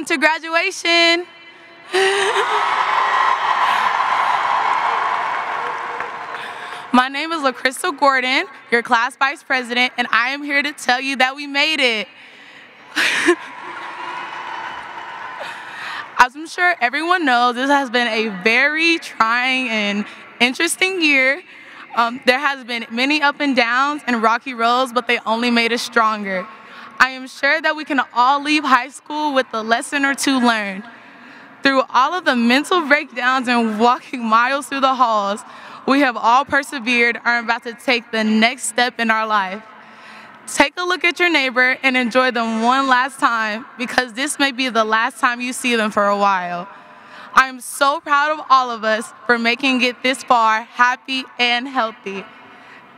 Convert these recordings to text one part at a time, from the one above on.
welcome to graduation. My name is LaCrystal Gordon, your class vice president, and I am here to tell you that we made it. As I'm sure everyone knows, this has been a very trying and interesting year. There has been many up and downs and rocky roads, but they only made us stronger. I am sure that we can all leave high school with a lesson or two learned. Through all of the mental breakdowns and walking miles through the halls, we have all persevered and are about to take the next step in our life. Take a look at your neighbor and enjoy them one last time, because this may be the last time you see them for a while. I am so proud of all of us for making it this far happy and healthy.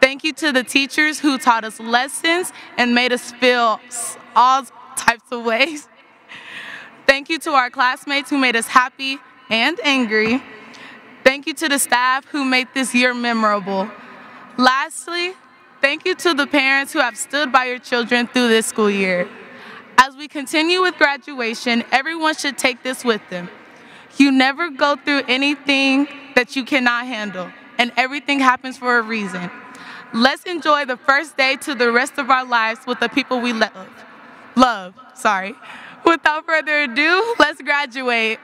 Thank you to the teachers who taught us lessons and made us feel all types of ways. Thank you to our classmates who made us happy and angry. Thank you to the staff who made this year memorable. Lastly, thank you to the parents who have stood by your children through this school year. As we continue with graduation, everyone should take this with them. You never go through anything that you cannot handle, and everything happens for a reason. Let's enjoy the first day to the rest of our lives with the people we love. Without further ado, let's graduate.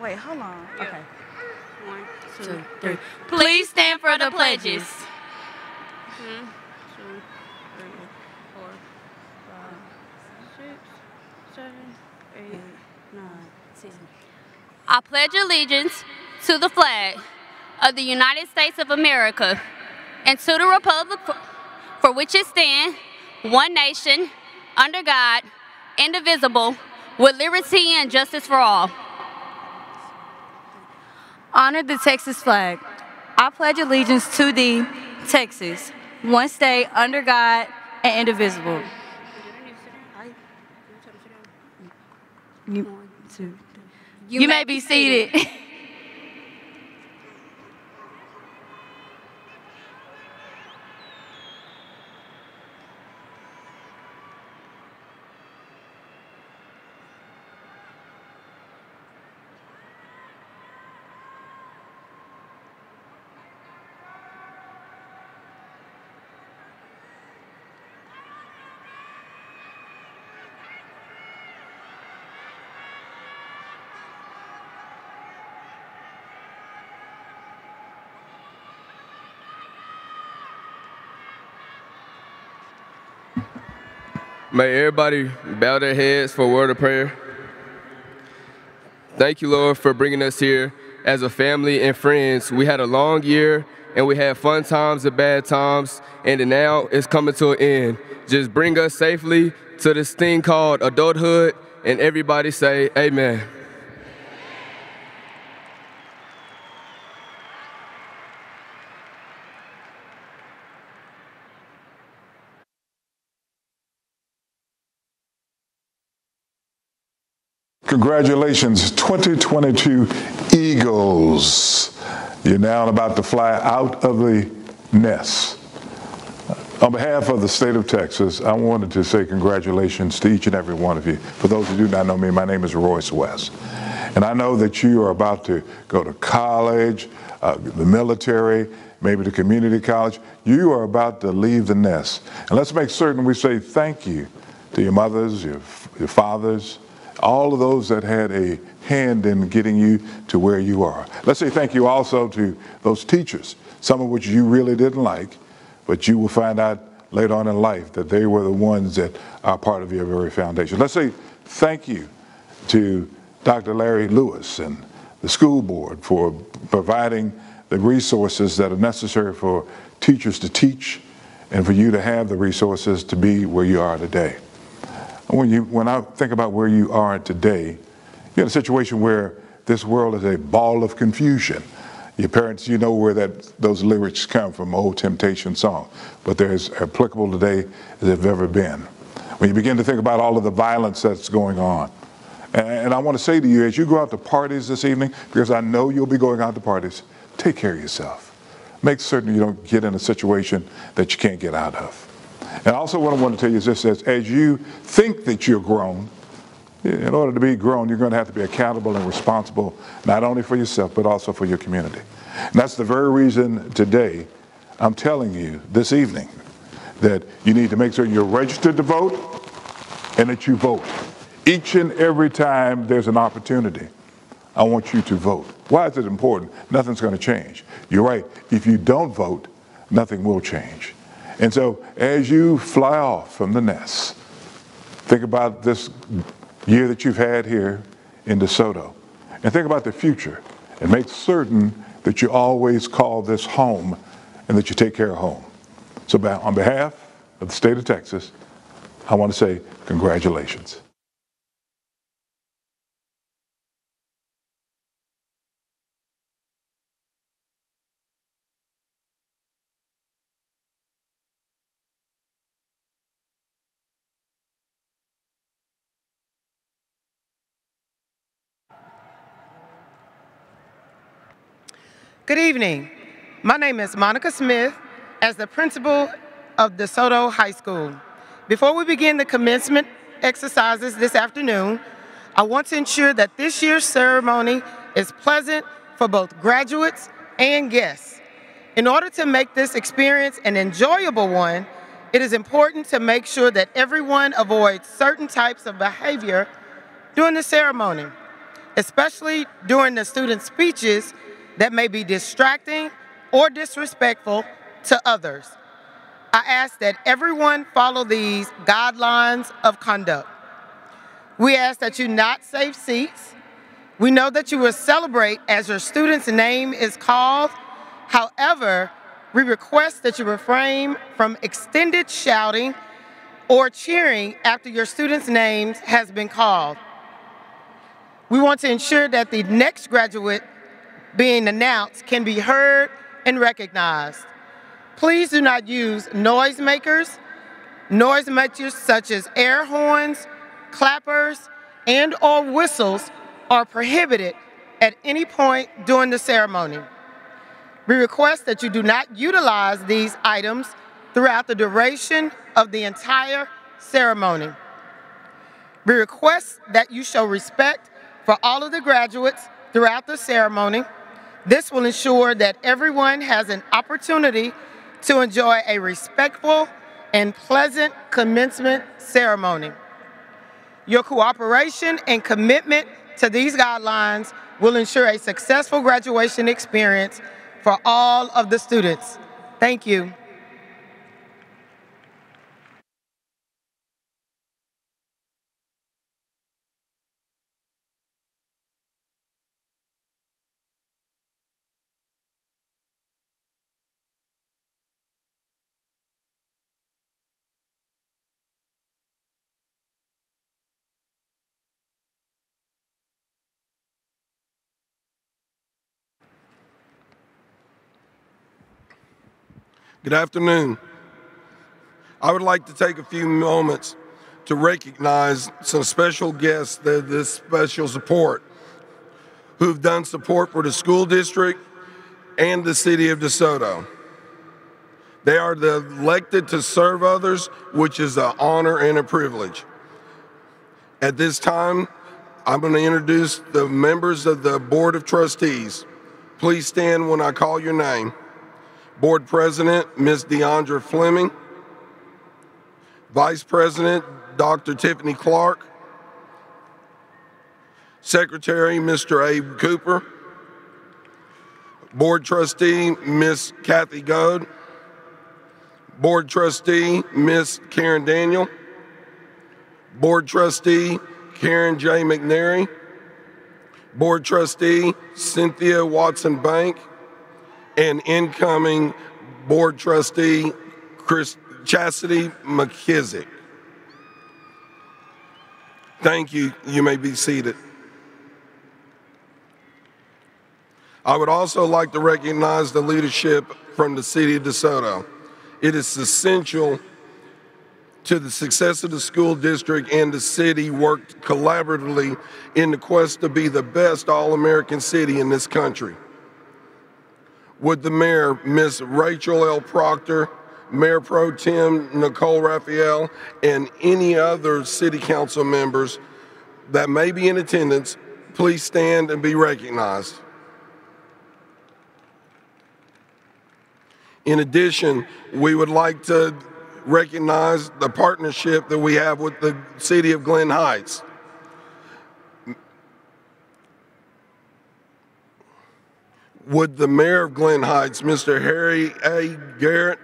Wait, hold on. Yeah. Okay. 1, 2, 3. Please stand for the pledges. 1, 2, 3, 4, 5, 6, 7, 8, 9, 10. I pledge allegiance to the flag of the United States of America and to the republic for which it stands, one nation, under God, indivisible, with liberty and justice for all. Honor the Texas flag. I pledge allegiance to thee, Texas, one state, under God, and indivisible. You may be seated. May everybody bow their heads for a word of prayer. Thank you, Lord, for bringing us here as a family and friends. We had a long year, and we had fun times and bad times, and now it's coming to an end. Just bring us safely to this thing called adulthood, and everybody say amen. Congratulations, 2022 Eagles. You're now about to fly out of the nest. On behalf of the state of Texas, I wanted to say congratulations to each and every one of you. For those who do not know me, my name is Royce West. And I know that you are about to go to college, the military, maybe to community college. You are about to leave the nest. And let's make certain we say thank you to your mothers, your fathers, all of those that had a hand in getting you to where you are. Let's say thank you also to those teachers, some of which you really didn't like, but you will find out later on in life that they were the ones that are part of your very foundation. Let's say thank you to Dr. Larry Lewis and the school board for providing the resources that are necessary for teachers to teach and for you to have the resources to be where you are today. When I think about where you are today, you're in a situation where this world is a ball of confusion. Your parents, you know where those lyrics come from, old Temptation song, but they're as applicable today as they've ever been. When you begin to think about all of the violence that's going on, and I want to say to you, as you go out to parties this evening, because I know you'll be going out to parties, take care of yourself. Make certain you don't get in a situation that you can't get out of. And also what I want to tell you is this, as you think that you're grown, in order to be grown, you're going to have to be accountable and responsible, not only for yourself, but also for your community. And that's the very reason today I'm telling you this evening that you need to make sure you're registered to vote and that you vote. Each and every time there's an opportunity, I want you to vote. Why is it important? Nothing's going to change. You're right. If you don't vote, nothing will change. And so as you fly off from the nest, think about this year that you've had here in DeSoto, and think about the future, and make certain that you always call this home and that you take care of home. So on behalf of the state of Texas, I want to say congratulations. Good evening. My name is Monica Smith as the principal of DeSoto High School. Before we begin the commencement exercises this afternoon, I want to ensure that this year's ceremony is pleasant for both graduates and guests. In order to make this experience an enjoyable one, it is important to make sure that everyone avoids certain types of behavior during the ceremony, especially during the student speeches that may be distracting or disrespectful to others. I ask that everyone follow these guidelines of conduct. We ask that you not save seats. We know that you will celebrate as your student's name is called. However, we request that you refrain from extended shouting or cheering after your student's name has been called. We want to ensure that the next graduate being announced can be heard and recognized. Please do not use noisemakers. Noisemakers such as air horns, clappers, and/or whistles are prohibited at any point during the ceremony. We request that you do not utilize these items throughout the duration of the entire ceremony. We request that you show respect for all of the graduates throughout the ceremony. This will ensure that everyone has an opportunity to enjoy a respectful and pleasant commencement ceremony. Your cooperation and commitment to these guidelines will ensure a successful graduation experience for all of the students. Thank you. Good afternoon. I would like to take a few moments to recognize some special guests that this special support, who've done support for the school district and the city of DeSoto. They are elected to serve others, which is an honor and a privilege. At this time, I'm going to introduce the members of the Board of Trustees. Please stand when I call your name. Board President, Ms. Deandra Fleming. Vice President, Dr. Tiffany Clark. Secretary, Mr. Abe Cooper. Board Trustee, Ms. Kathy Goad. Board Trustee, Ms. Karen Daniel. Board Trustee, Karen J. McNary. Board Trustee, Cynthia Watson Bank. And incoming Board Trustee, Chastity McKissick. Thank you. You may be seated. I would also like to recognize the leadership from the City of DeSoto. It is essential to the success of the school district and the city worked collaboratively in the quest to be the best all-American city in this country. Would the mayor, Ms. Rachel L. Proctor, Mayor Pro Tem Nicole Raphael, and any other city council members that may be in attendance, please stand and be recognized. In addition, we would like to recognize the partnership that we have with the City of Glen Heights. Would the Mayor of Glen Heights, Mr. Harry A. Garrett,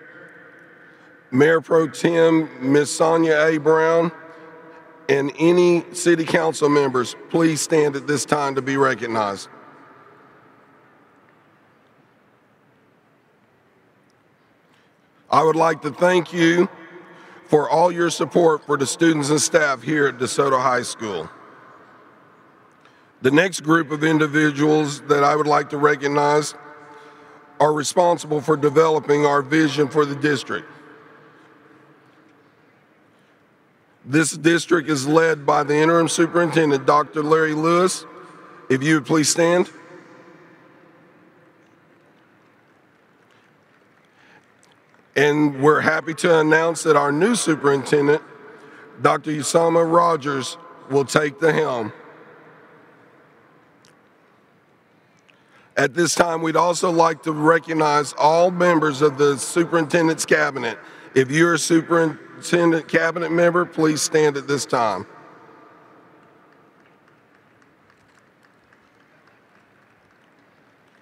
Mayor Pro Tem Ms. Sonia A. Brown, and any City Council members, please stand at this time to be recognized. I would like to thank you for all your support for the students and staff here at DeSoto High School. The next group of individuals that I would like to recognize are responsible for developing our vision for the district. This district is led by the interim superintendent, Dr. Larry Lewis. If you would please stand. And we're happy to announce that our new superintendent, Dr. Usama Rogers, will take the helm. At this time, we'd also like to recognize all members of the superintendent's cabinet. If you're a superintendent cabinet member, please stand at this time.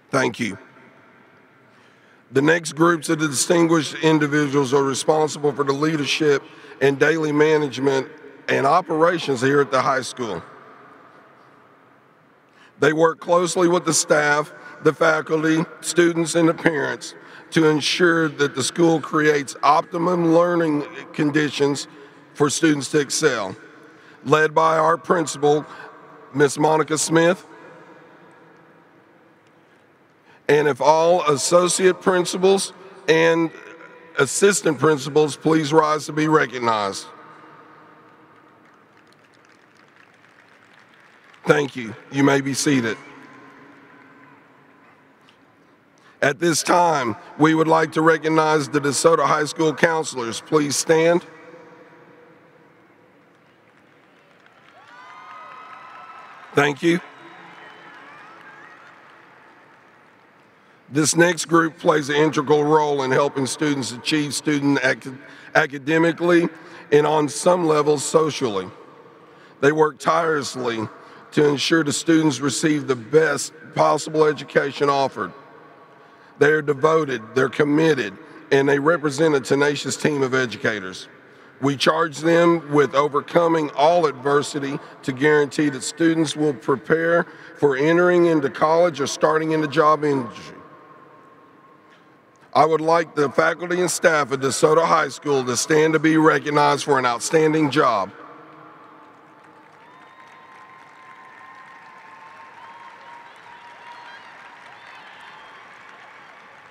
Thank you. The next groups of the distinguished individuals are responsible for the leadership and daily management and operations here at the high school. They work closely with the staff, the faculty, students, and the parents to ensure that the school creates optimum learning conditions for students to excel. Led by our principal, Ms. Monica Smith. And if all associate principals and assistant principals please rise to be recognized. Thank you. You may be seated. At this time, we would like to recognize the DeSoto High School counselors. Please stand. Thank you. This next group plays an integral role in helping students achieve academically and on some levels socially. They work tirelessly to ensure the students receive the best possible education offered. They are devoted, they're committed, and they represent a tenacious team of educators. We charge them with overcoming all adversity to guarantee that students will prepare for entering into college or starting in the job industry. I would like the faculty and staff at DeSoto High School to stand to be recognized for an outstanding job.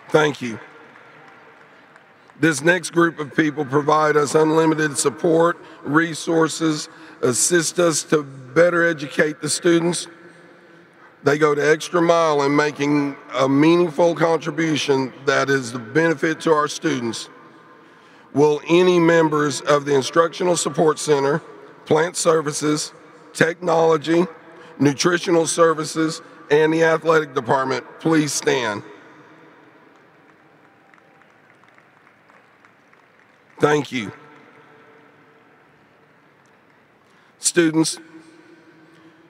Thank you. This next group of people provide us unlimited support, resources, assist us to better educate the students. They go the extra mile in making a meaningful contribution that is the benefit to our students. Will any members of the Instructional Support Center, Plant Services, Technology, Nutritional Services, and the Athletic Department please stand? Thank you. Students,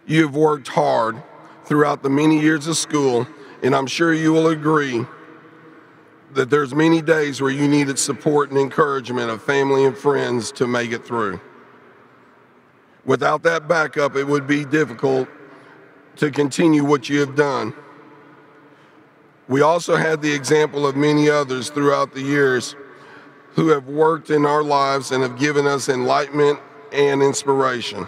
you have worked hard throughout the many years of school, and I'm sure you will agree that there's many days where you needed support and encouragement of family and friends to make it through. Without that backup, it would be difficult to continue what you have done. We also had the example of many others throughout the years who have worked in our lives and have given us enlightenment and inspiration.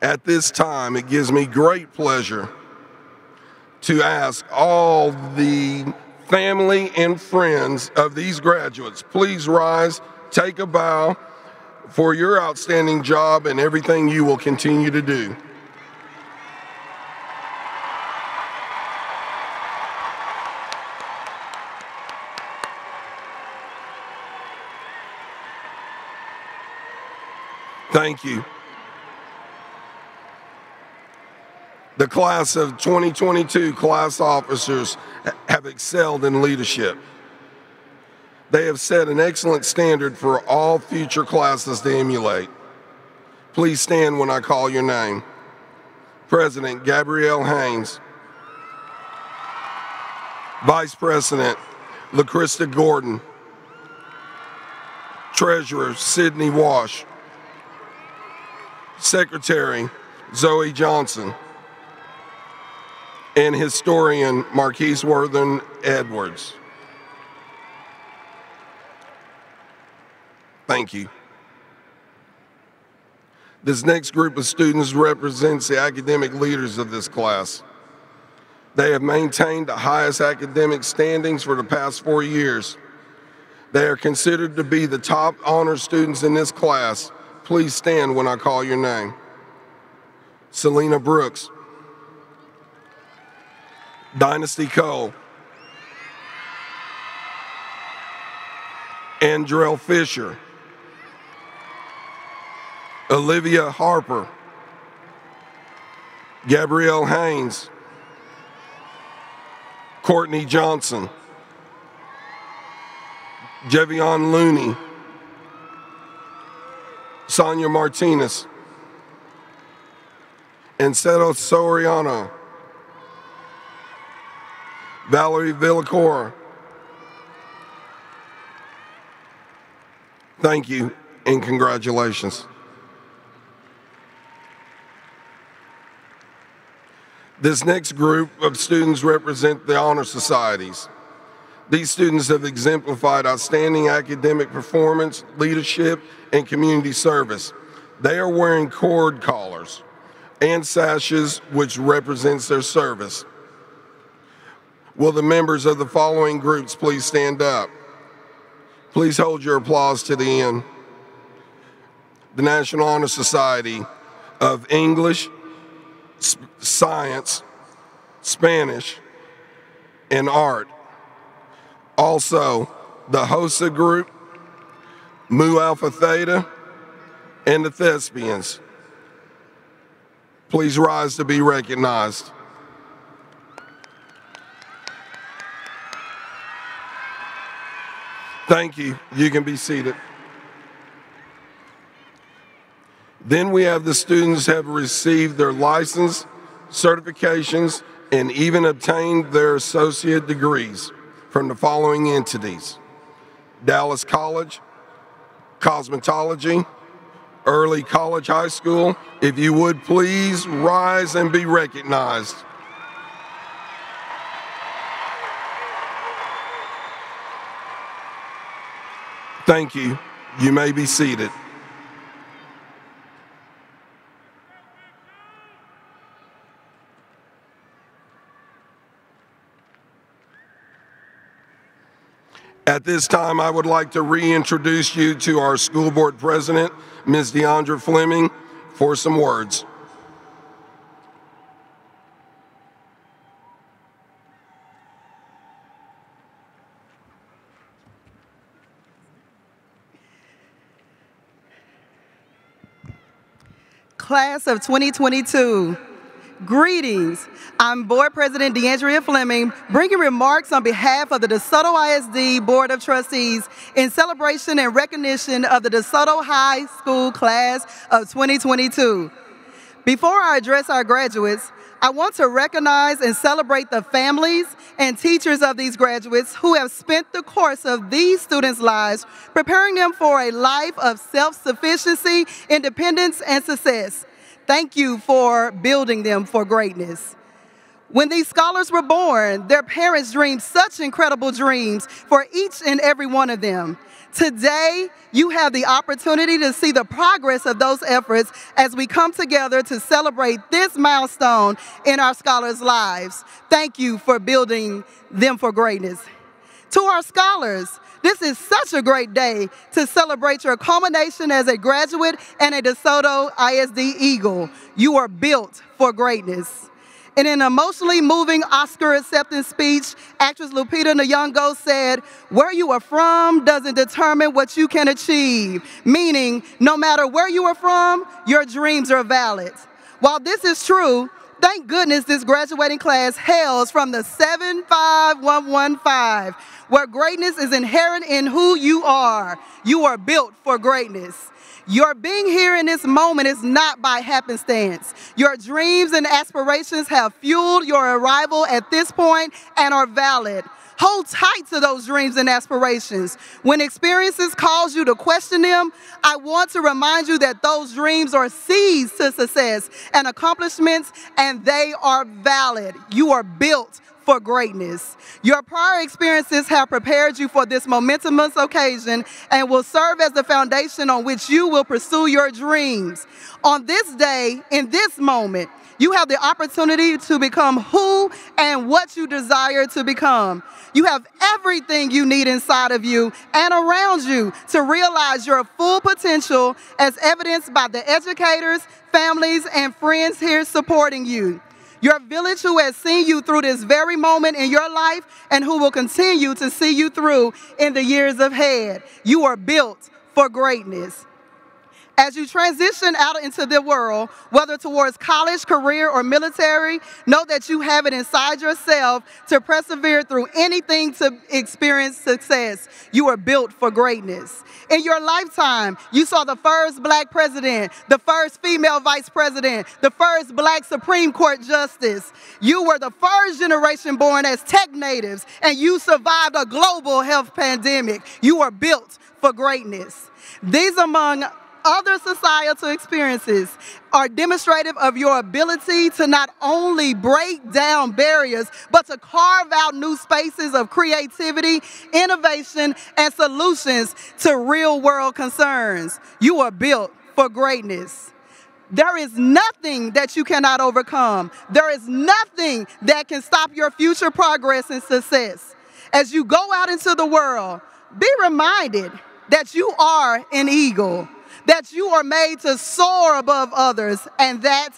At this time, it gives me great pleasure to ask all the family and friends of these graduates, please rise, take a bow for your outstanding job and everything you will continue to do. Thank you. The class of 2022 class officers have excelled in leadership. They have set an excellent standard for all future classes to emulate. Please stand when I call your name. President Gabrielle Haynes. Vice President LaChrista Gordon. Treasurer Sydney Wash. Secretary Zoe Johnson. And historian Marquise Worthen Edwards. Thank you. This next group of students represents the academic leaders of this class. They have maintained the highest academic standings for the past 4 years. They are considered to be the top honor students in this class. Please stand when I call your name. Selena Brooks. Dynasty Cole. Andrell Fisher. Olivia Harper. Gabrielle Haynes. Courtney Johnson. Jevion Looney. Sonia Martinez. And Seto Soriano. Valerie Villacora. Thank you and congratulations. This next group of students represent the honor societies. These students have exemplified outstanding academic performance, leadership, and community service. They are wearing cord collars and sashes, which represents their service. Will the members of the following groups please stand up? Please hold your applause to the end. The National Honor Society of English, Science, Spanish, and Art. Also, the HOSA group, Mu Alpha Theta, and the Thespians. Please rise to be recognized. Thank you. You can be seated. Then we have the students who have received their license, certifications, and even obtained their associate degrees from the following entities: Dallas College, Cosmetology, Early College High School. If you would please rise and be recognized. Thank you. You may be seated. At this time, I would like to reintroduce you to our school board president, Ms. Deandra Fleming, for some words. Class of 2022, greetings. I'm Board President Deandra Fleming, bringing remarks on behalf of the DeSoto ISD Board of Trustees in celebration and recognition of the DeSoto High School Class of 2022. Before I address our graduates, I want to recognize and celebrate the families and teachers of these graduates who have spent the course of these students' lives preparing them for a life of self-sufficiency, independence, and success. Thank you for building them for greatness. When these scholars were born, their parents dreamed such incredible dreams for each and every one of them. Today, you have the opportunity to see the progress of those efforts as we come together to celebrate this milestone in our scholars' lives. Thank you for building them for greatness. To our scholars, this is such a great day to celebrate your culmination as a graduate and a DeSoto ISD Eagle. You are built for greatness. In an emotionally moving Oscar acceptance speech, actress Lupita Nyong'o said, "Where you are from doesn't determine what you can achieve," meaning no matter where you are from, your dreams are valid. While this is true, thank goodness this graduating class hails from the 75115, where greatness is inherent in who you are. You are built for greatness. Your being here in this moment is not by happenstance. Your dreams and aspirations have fueled your arrival at this point and are valid. Hold tight to those dreams and aspirations. When experiences cause you to question them, I want to remind you that those dreams are seeds to success and accomplishments, and they are valid. You are built for greatness. Your prior experiences have prepared you for this momentous occasion and will serve as the foundation on which you will pursue your dreams. On this day, in this moment, you have the opportunity to become who and what you desire to become. You have everything you need inside of you and around you to realize your full potential, as evidenced by the educators, families, and friends here supporting you. Your village who has seen you through this very moment in your life and who will continue to see you through in the years ahead. You are built for greatness. As you transition out into the world, whether towards college, career, or military, know that you have it inside yourself to persevere through anything to experience success. You are built for greatness. In your lifetime, you saw the first black president, the first female vice president, the first black Supreme Court justice. You were the first generation born as tech natives, and you survived a global health pandemic. You are built for greatness. These, among other societal experiences, are demonstrative of your ability to not only break down barriers, but to carve out new spaces of creativity, innovation, and solutions to real-world concerns. You are built for greatness. There is nothing that you cannot overcome. There is nothing that can stop your future progress and success. As you go out into the world, be reminded that you are an eagle, that you are made to soar above others, and that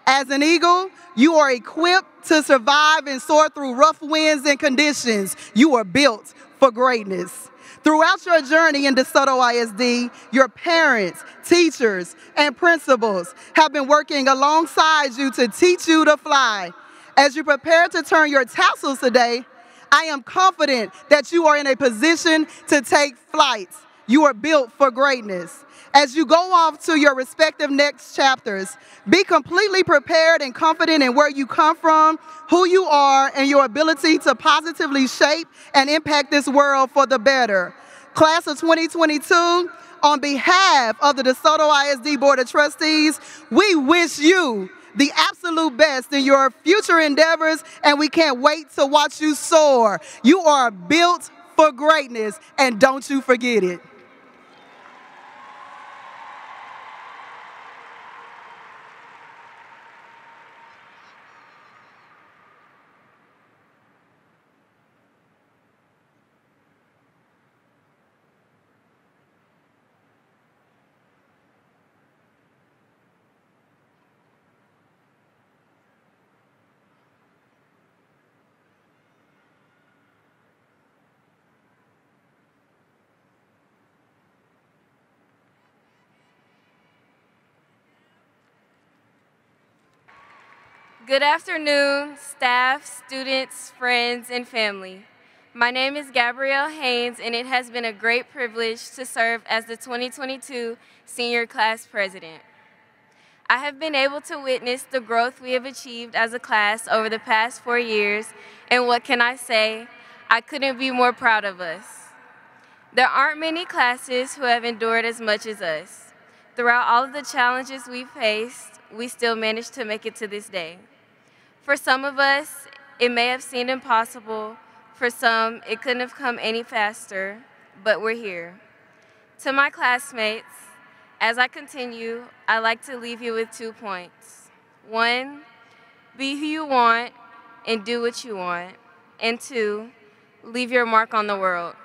as an eagle, you are equipped to survive and soar through rough winds and conditions. You are built for greatness. Throughout your journey in DeSoto ISD, your parents, teachers, and principals have been working alongside you to teach you to fly. As you prepare to turn your tassels today, I am confident that you are in a position to take flight. You are built for greatness. As you go off to your respective next chapters, be completely prepared and confident in where you come from, who you are, and your ability to positively shape and impact this world for the better. Class of 2022, on behalf of the DeSoto ISD Board of Trustees, we wish you the absolute best in your future endeavors, and we can't wait to watch you soar. You are built for greatness, and don't you forget it. Good afternoon, staff, students, friends, and family. My name is Gabrielle Haynes, and it has been a great privilege to serve as the 2022 Senior Class President. I have been able to witness the growth we have achieved as a class over the past 4 years, and what can I say? I couldn't be more proud of us. There aren't many classes who have endured as much as us. Throughout all of the challenges we faced, we still managed to make it to this day. For some of us, it may have seemed impossible. For some, it couldn't have come any faster, but we're here. To my classmates, as I continue, I'd like to leave you with 2 points. 1, be who you want and do what you want. And 2, leave your mark on the world.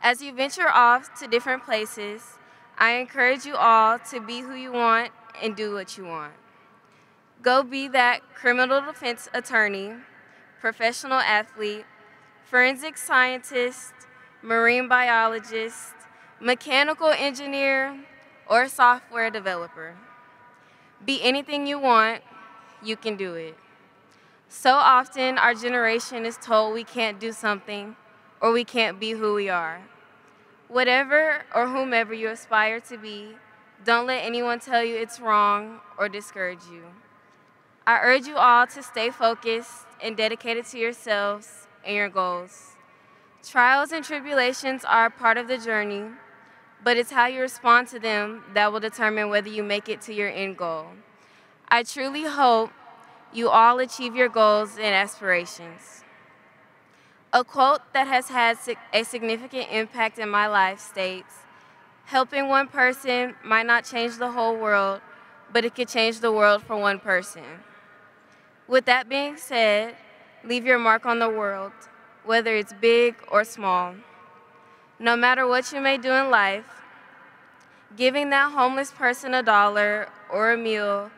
As you venture off to different places, I encourage you all to be who you want and do what you want. Go be that criminal defense attorney, professional athlete, forensic scientist, marine biologist, mechanical engineer, or software developer. Be anything you want, you can do it. So often, our generation is told we can't do something or we can't be who we are. Whatever or whomever you aspire to be, don't let anyone tell you it's wrong or discourage you. I urge you all to stay focused and dedicated to yourselves and your goals. Trials and tribulations are a part of the journey, but it's how you respond to them that will determine whether you make it to your end goal. I truly hope you all achieve your goals and aspirations. A quote that has had a significant impact in my life states, "Helping one person might not change the whole world, but it could change the world for one person." With that being said, leave your mark on the world, whether it's big or small. No matter what you may do in life, giving that homeless person $1 or a meal,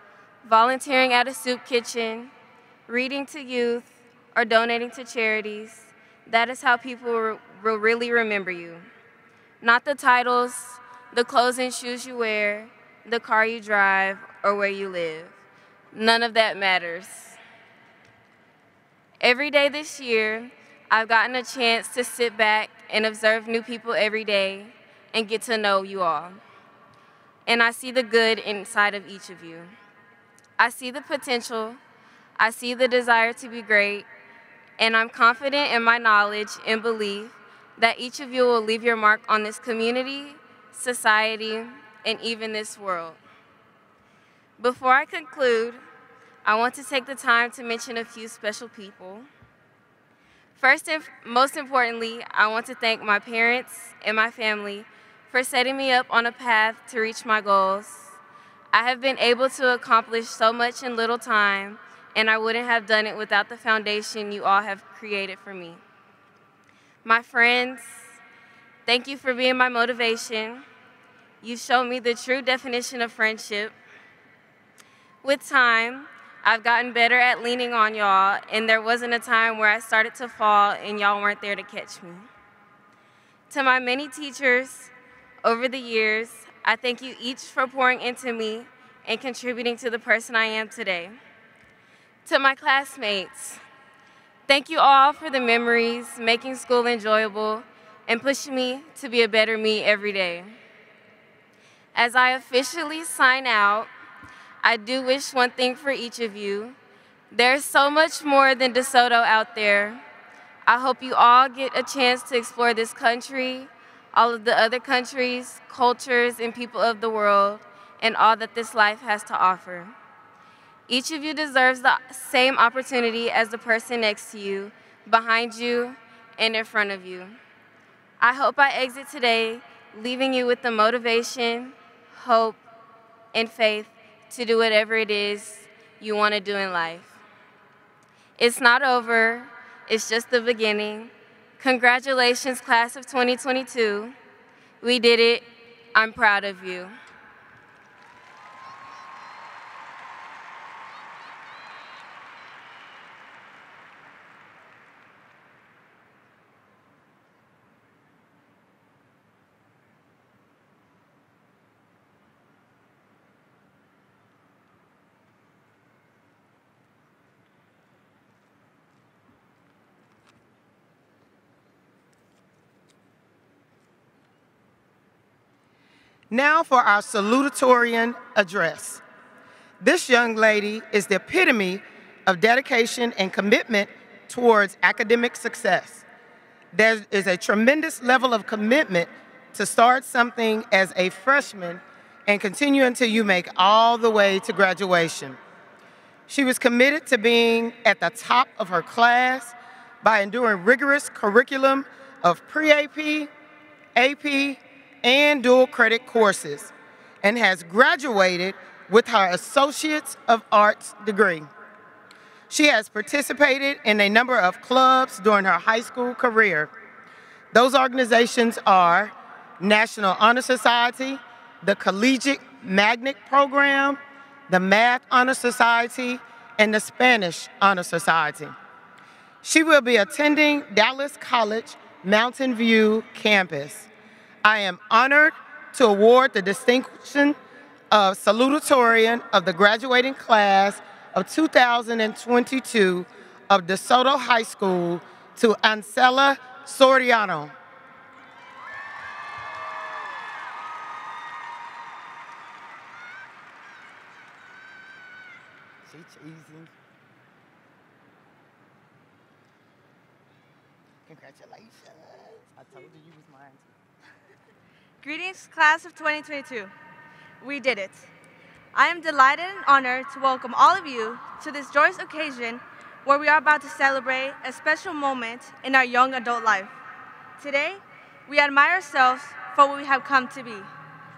volunteering at a soup kitchen, reading to youth, or donating to charities, that is how people will really remember you. Not the titles, the clothes and shoes you wear, the car you drive, or where you live. None of that matters. Every day this year, I've gotten a chance to sit back and observe new people every day and get to know you all. And I see the good inside of each of you. I see the potential, I see the desire to be great, and I'm confident in my knowledge and belief that each of you will leave your mark on this community, society, and even this world. Before I conclude, I want to take the time to mention a few special people. First and most importantly, I want to thank my parents and my family for setting me up on a path to reach my goals. I have been able to accomplish so much in little time, and I wouldn't have done it without the foundation you all have created for me. My friends, thank you for being my motivation. You showed me the true definition of friendship. With time, I've gotten better at leaning on y'all, and there wasn't a time where I started to fall and y'all weren't there to catch me. To my many teachers over the years, I thank you each for pouring into me and contributing to the person I am today. To my classmates, thank you all for the memories, making school enjoyable, and pushing me to be a better me every day. As I officially sign out, I do wish one thing for each of you. There's so much more than DeSoto out there. I hope you all get a chance to explore this country, all of the other countries, cultures, and people of the world, and all that this life has to offer. Each of you deserves the same opportunity as the person next to you, behind you, and in front of you. I hope I exit today leaving you with the motivation, hope, and faith to do whatever it is you want to do in life. It's not over, it's just the beginning. Congratulations, class of 2022. We did it. I'm proud of you. Now for our salutatorian address. This young lady is the epitome of dedication and commitment towards academic success. There is a tremendous level of commitment to start something as a freshman and continue until you make all the way to graduation. She was committed to being at the top of her class by enduring rigorous curriculum of pre-AP, AP, and dual credit courses, and has graduated with her Associates of Arts degree. She has participated in a number of clubs during her high school career. Those organizations are National Honor Society, the Collegiate Magnet Program, the Math Honor Society, and the Spanish Honor Society. She will be attending Dallas College Mountain View campus. I am honored to award the distinction of salutatorian of the graduating class of 2022 of DeSoto High School to Ancela Soriano. She cheesy. Congratulations. I told you you was mine. Greetings, class of 2022. We did it. I am delighted and honored to welcome all of you to this joyous occasion where we are about to celebrate a special moment in our young adult life. Today, we admire ourselves for what we have come to be.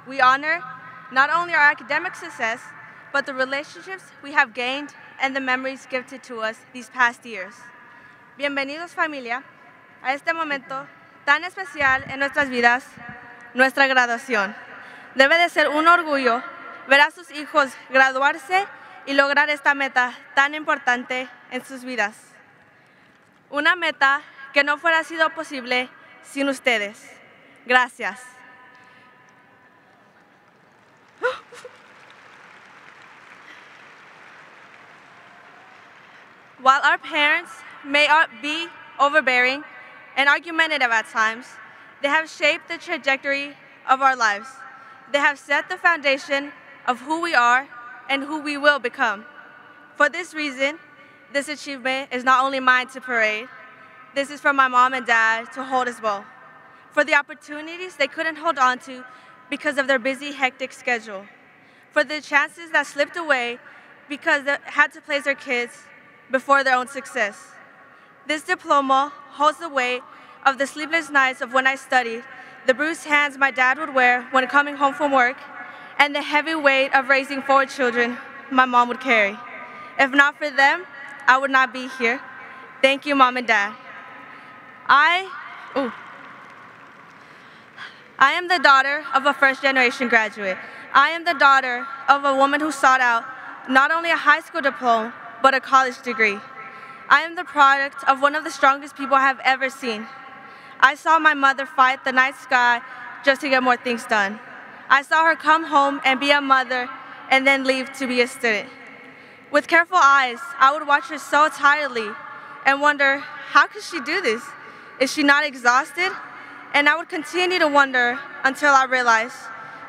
We honor not only our academic success, but the relationships we have gained and the memories gifted to us these past years. Bienvenidos, familia, a este momento tan especial en nuestras vidas, nuestra graduación. Debe de ser un orgullo ver a sus hijos graduarse y lograr esta meta tan importante en sus vidas. Una meta que no fuera sido posible sin ustedes. Gracias. While our parents may be overbearing and argumentative at times, they have shaped the trajectory of our lives. They have set the foundation of who we are and who we will become. For this reason, this achievement is not only mine to parade, this is for my mom and dad to hold as well. For the opportunities they couldn't hold on to because of their busy, hectic schedule. For the chances that slipped away because they had to place their kids before their own success. This diploma holds the weight of the sleepless nights of when I studied, the bruised hands my dad would wear when coming home from work, and the heavy weight of raising 4 children my mom would carry. If not for them, I would not be here. Thank you, Mom and Dad. I am the daughter of a first-generation graduate. I am the daughter of a woman who sought out not only a high school diploma, but a college degree. I am the product of one of the strongest people I have ever seen. I saw my mother fight the night sky just to get more things done. I saw her come home and be a mother and then leave to be a student. With careful eyes, I would watch her so tiredly and wonder, how could she do this? Is she not exhausted? And I would continue to wonder until I realized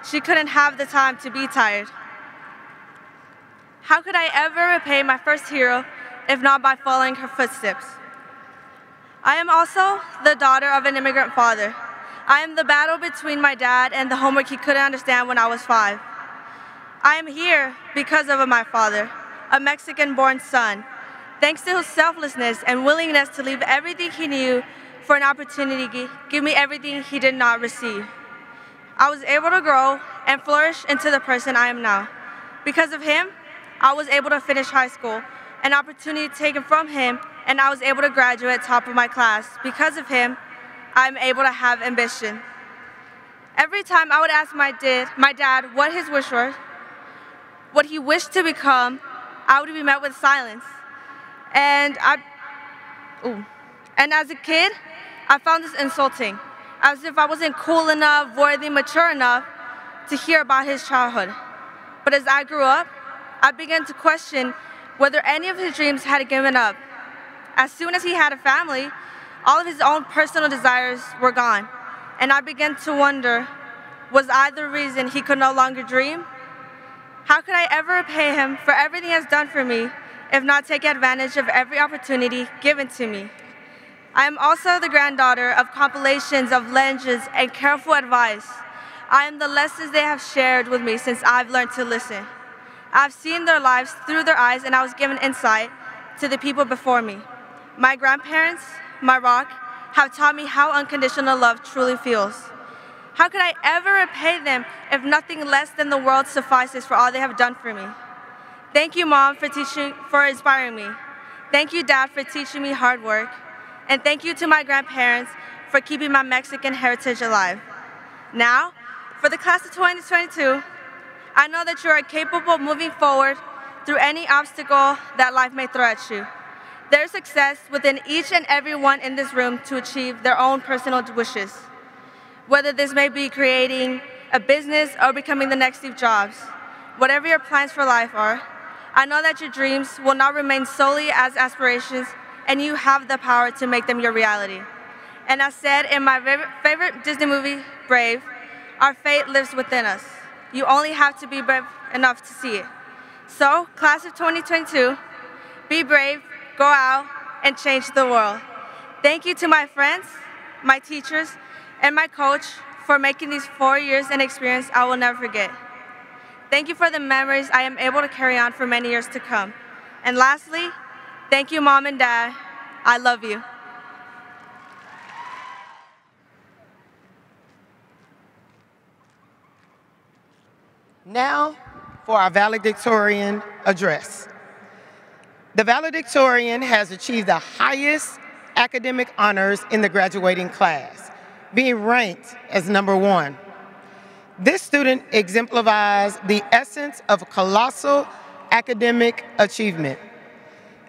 she couldn't have the time to be tired. How could I ever repay my first hero if not by following her footsteps? I am also the daughter of an immigrant father. I am the battle between my dad and the homework he couldn't understand when I was 5. I am here because of my father, a Mexican-born son. Thanks to his selflessness and willingness to leave everything he knew for an opportunity, give me everything he did not receive. I was able to grow and flourish into the person I am now. Because of him, I was able to finish high school, an opportunity taken from him, and I was able to graduate top of my class. Because of him, I'm able to have ambition. Every time I would ask my dad what his wish was, what he wished to become, I would be met with silence. And as a kid, I found this insulting, as if I wasn't cool enough, worthy, mature enough to hear about his childhood. But as I grew up, I began to question whether any of his dreams had given up. As soon as he had a family, all of his own personal desires were gone. And I began to wonder, was I the reason he could no longer dream? How could I ever repay him for everything he has done for me, if not take advantage of every opportunity given to me? I am also the granddaughter of compilations of legends and careful advice. I am the lessons they have shared with me since I've learned to listen. I've seen their lives through their eyes, and I was given insight to the people before me. My grandparents, my rock, have taught me how unconditional love truly feels. How could I ever repay them if nothing less than the world suffices for all they have done for me? Thank you, Mom, for inspiring me. Thank you, Dad, for teaching me hard work. And thank you to my grandparents for keeping my Mexican heritage alive. Now, for the class of 2022, I know that you are capable of moving forward through any obstacle that life may throw at you. There is success within each and every one in this room to achieve their own personal wishes. Whether this may be creating a business or becoming the next Steve Jobs, whatever your plans for life are, I know that your dreams will not remain solely as aspirations, and you have the power to make them your reality. And as said in my favorite Disney movie, Brave, our fate lives within us. You only have to be brave enough to see it. So, class of 2022, be brave, go out, and change the world. Thank you to my friends, my teachers, and my coach for making these 4 years an experience I will never forget. Thank you for the memories I am able to carry on for many years to come. And lastly, thank you, Mom and Dad. I love you. Now for our valedictorian address. The valedictorian has achieved the highest academic honors in the graduating class, being ranked as #1. This student exemplifies the essence of colossal academic achievement.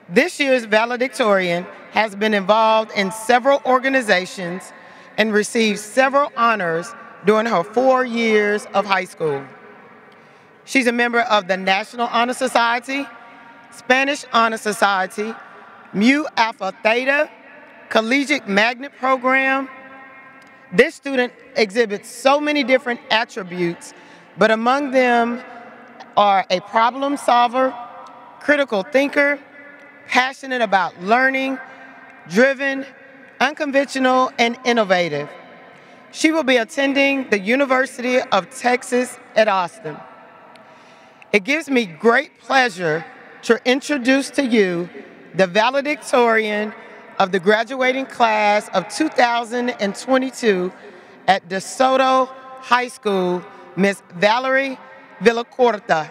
This year's valedictorian has been involved in several organizations and received several honors during her 4 years of high school. She's a member of the National Honor Society, Spanish Honor Society, Mu Alpha Theta, Collegiate Magnet Program. This student exhibits so many different attributes, but among them are a problem solver, critical thinker, passionate about learning, driven, unconventional, and innovative. She will be attending the University of Texas at Austin. It gives me great pleasure to introduce to you the valedictorian of the graduating class of 2022 at DeSoto High School, Ms. Valerie Villacorta.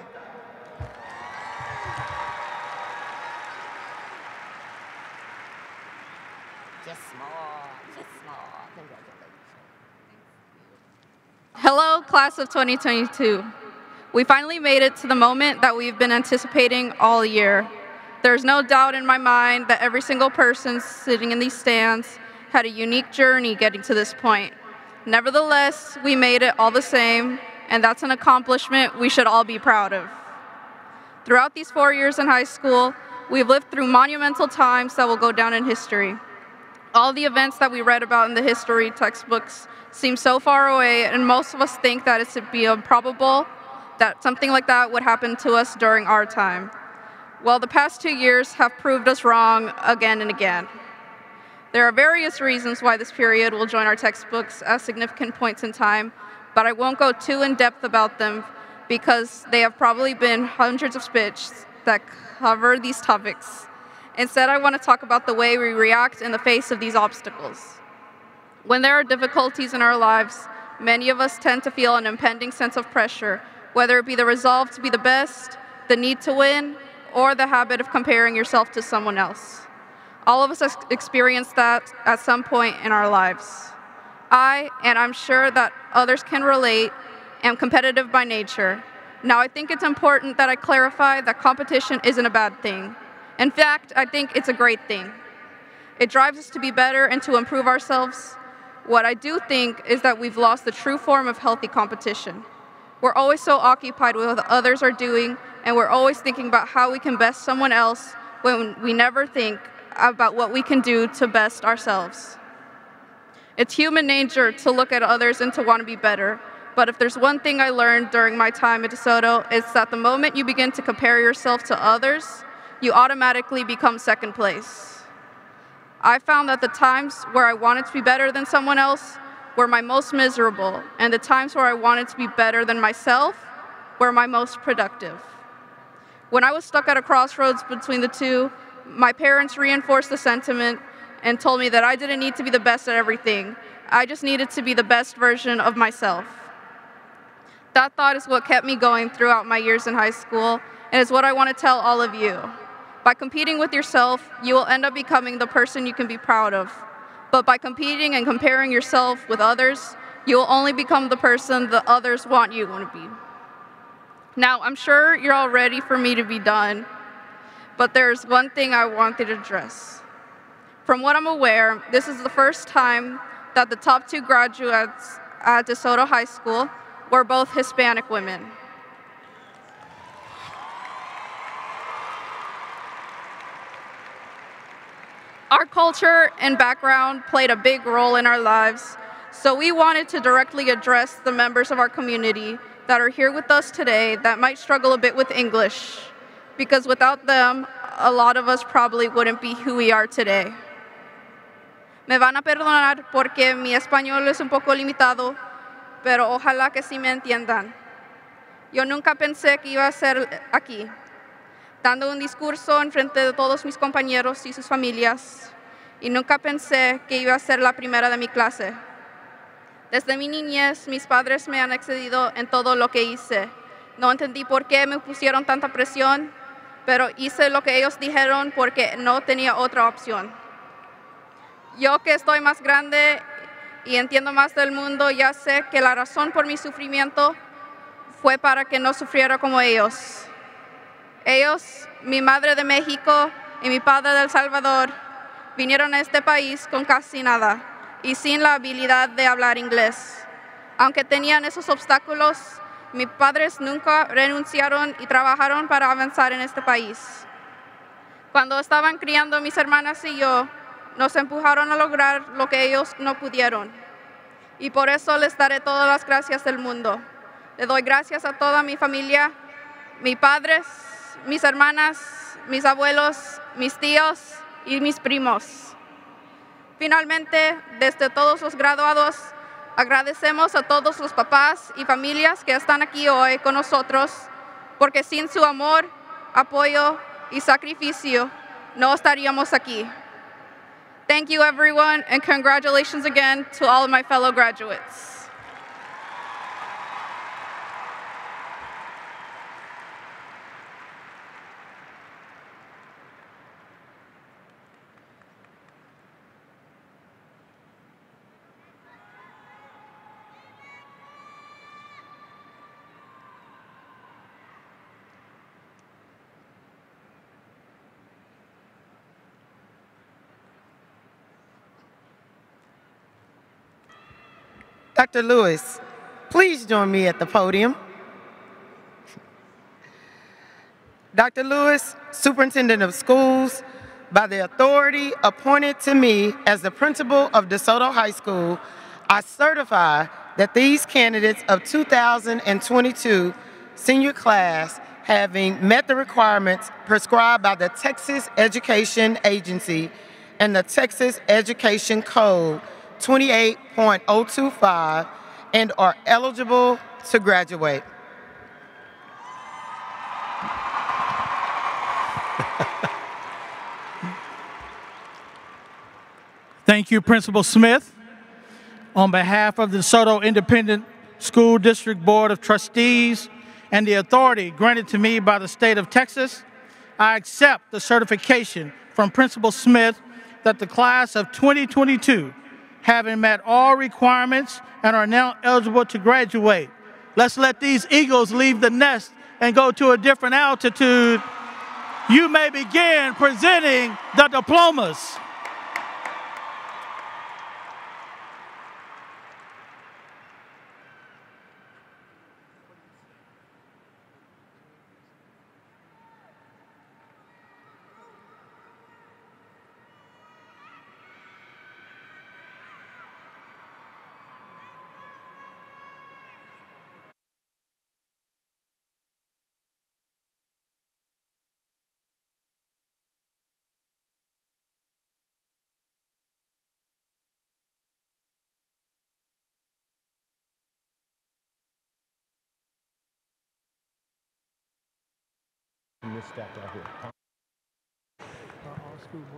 Hello, class of 2022. We finally made it to the moment that we've been anticipating all year. There's no doubt in my mind that every single person sitting in these stands had a unique journey getting to this point. Nevertheless, we made it all the same, and that's an accomplishment we should all be proud of. Throughout these 4 years in high school, we've lived through monumental times that will go down in history. All the events that we read about in the history textbooks seem so far away, and most of us think that it would be improbable that something like that would happen to us during our time. Well, the past 2 years have proved us wrong again and again. There are various reasons why this period will join our textbooks at significant points in time, but I won't go too in-depth about them because they have probably been hundreds of speeches that cover these topics. Instead, I want to talk about the way we react in the face of these obstacles. When there are difficulties in our lives, many of us tend to feel an impending sense of pressure, whether it be the resolve to be the best, the need to win, or the habit of comparing yourself to someone else. All of us have experienced that at some point in our lives. And I'm sure that others can relate, am competitive by nature. Now, I think it's important that I clarify that competition isn't a bad thing. In fact, I think it's a great thing. It drives us to be better and to improve ourselves. What I do think is that we've lost the true form of healthy competition. We're always so occupied with what others are doing, and we're always thinking about how we can best someone else when we never think about what we can do to best ourselves. It's human nature to look at others and to want to be better, but if there's one thing I learned during my time at DeSoto, it's that the moment you begin to compare yourself to others, you automatically become second place. I found that the times where I wanted to be better than someone else were my most miserable, and the times where I wanted to be better than myself were my most productive. When I was stuck at a crossroads between the two, my parents reinforced the sentiment and told me that I didn't need to be the best at everything. I just needed to be the best version of myself. That thought is what kept me going throughout my years in high school, and is what I want to tell all of you. By competing with yourself, you will end up becoming the person you can be proud of. But by competing and comparing yourself with others, you will only become the person that others want you to be. Now, I'm sure you're all ready for me to be done, but there's one thing I wanted to address. From what I'm aware, this is the first time that the top 2 graduates at DeSoto High School were both Hispanic women. Our culture and background played a big role in our lives, so we wanted to directly address the members of our community that are here with us today that might struggle a bit with English, because without them, a lot of us probably wouldn't be who we are today. Me van a perdonar porque mi español es un poco limitado, pero ojalá que sí me entiendan. Yo nunca pensé que iba a ser aquí, dando un discurso en frente de todos mis compañeros y sus familias, y nunca pensé que iba a ser la primera de mi clase. Desde mi niñez, mis padres me han excedido en todo lo que hice. No entendí por qué me pusieron tanta presión, pero hice lo que ellos dijeron porque no tenía otra opción. Yo que estoy más grande y entiendo más del mundo, ya sé que la razón por mi sufrimiento fue para que no sufriera como ellos. Ellos, mi madre de México y mi padre de El Salvador, vinieron a este país con casi nada y sin la habilidad de hablar inglés. Aunque tenían esos obstáculos, mis padres nunca renunciaron y trabajaron para avanzar en este país. Cuando estaban criando a mis hermanas y yo, nos empujaron a lograr lo que ellos no pudieron. Y por eso les daré todas las gracias del mundo. Le doy gracias a toda mi familia, mis padres, mis hermanas, mis abuelos, mis tíos y mis primos. Finalmente, desde todos los graduados, agradecemos a todos los papás y familias que están aquí hoy con nosotros, porque sin su amor, apoyo y sacrificio, no estaríamos aquí. Thank you, everyone, and congratulations again to all of my fellow graduates. Dr. Lewis, please join me at the podium. Dr. Lewis, Superintendent of Schools, by the authority appointed to me as the principal of DeSoto High School, I certify that these candidates of 2022 senior class, having met the requirements prescribed by the Texas Education Agency and the Texas Education Code 28.025, and are eligible to graduate. Thank you, Principal Smith. On behalf of the DeSoto Independent School District Board of Trustees and the authority granted to me by the state of Texas, I accept the certification from Principal Smith that the class of 2022, having met all requirements and are now eligible to graduate. Let's let these eagles leave the nest and go to a different altitude. You may begin presenting the diplomas.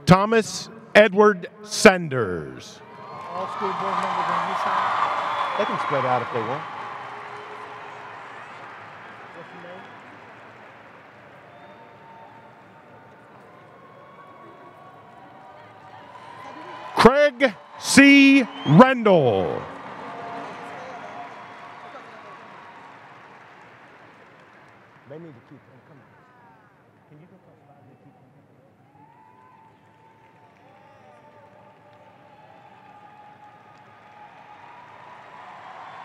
Thomas Edward Sanders. All school board members on this side. They can spread out if they want. Craig C. Randall. They need to keep them coming. Can you go to the slide and keep them?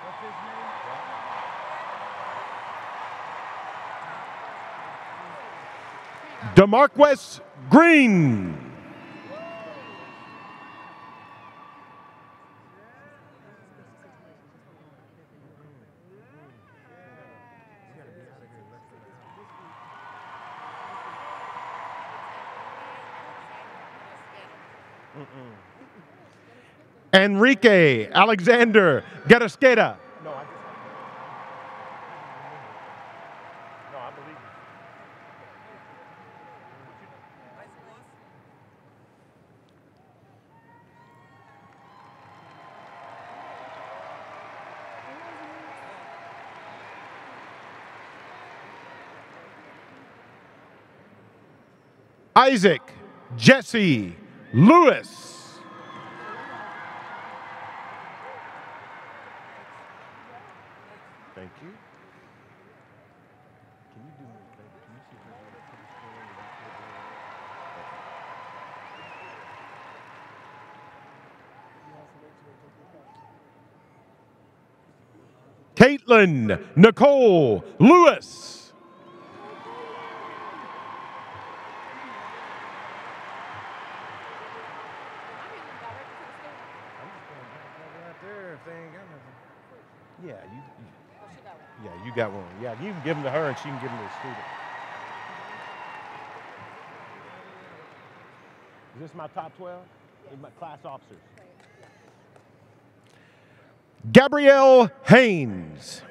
What's his name? DeMarquis Green. Enrique Alexander Garasqueta. No, I believe you. Isaac Jesse Lewis. Thank you. Can you do me a favor? Can you see if there's a put this thing in the Caitlin Nicole Lewis. Yeah, you got one. Yeah, you can give them to her and she can give them to the student. Is this my top 12? These my class officers. Gabrielle Haynes.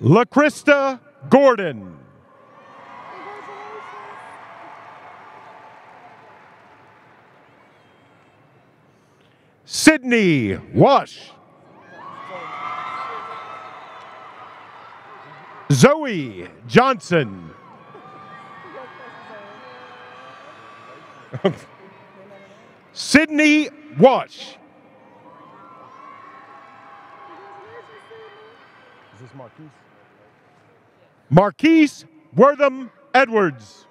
LaCrista Gordon. Sydney Wash. Zoe Johnson. Sydney Wash. Is this Marquise? Marquise Wortham Edwards.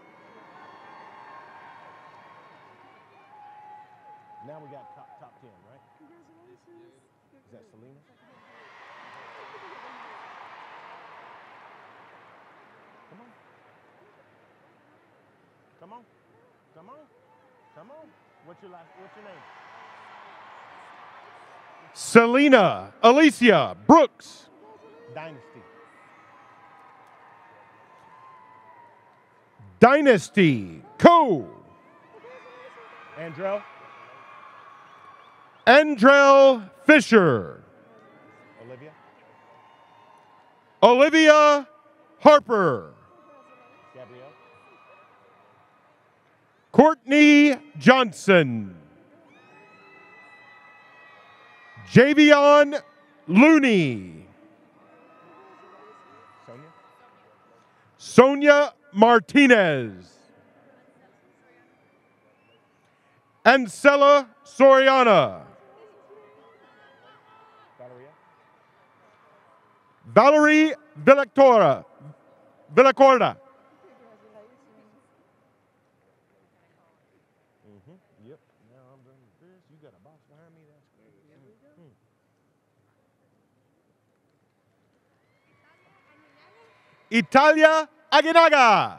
Now we got top 10, right? Is that Selena? Come on. Come on. Come on. Come on. What's your name? Selena Alicia Brooks. Dynasty. Dynasty Co. Andrell Fisher. Olivia Harper. Gabrielle. Courtney Johnson. Javion Looney. Sonia Martinez. Ancella Soriana. Valerie Villacorda. Yep. Now I'm done with this. You got a box behind me. That's great. Italia Aguinaga.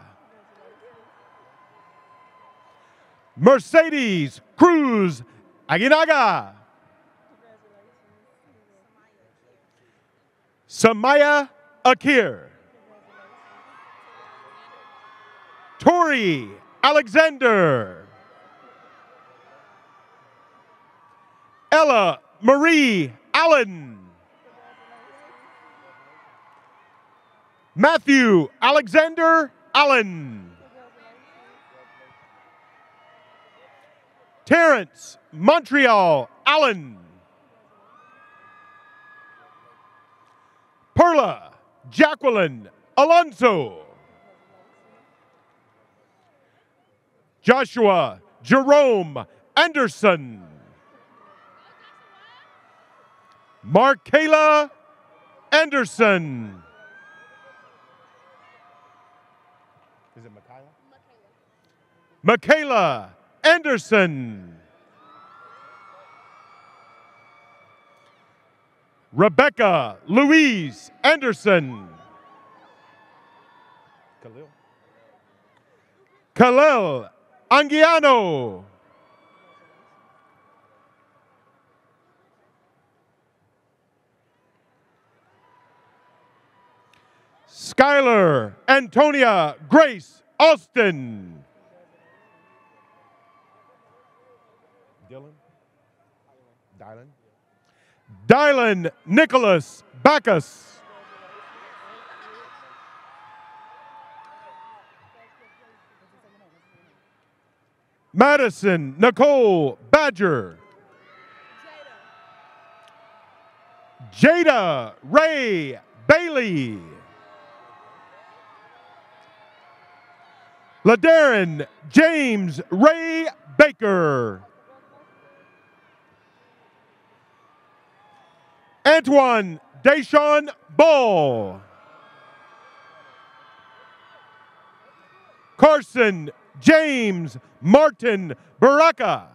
Mercedes Cruz Aguinaga. Samaya Akir. Tori Alexander. Ella Marie Allen. Matthew Alexander Allen. Terrence Montreal Allen. Perla Jacqueline Alonso. Joshua Jerome Anderson. Markayla Anderson. Is it Michaela Anderson. Rebecca Louise Anderson. Khalil Anguiano. Skylar Antonia Grace Austin. Dylan Nicholas Backus. Madison Nicole Badger. Jada Ray Bailey. LaDarren James Ray Baker. Antoine Deshaun Ball. Carson James Martin Baraka.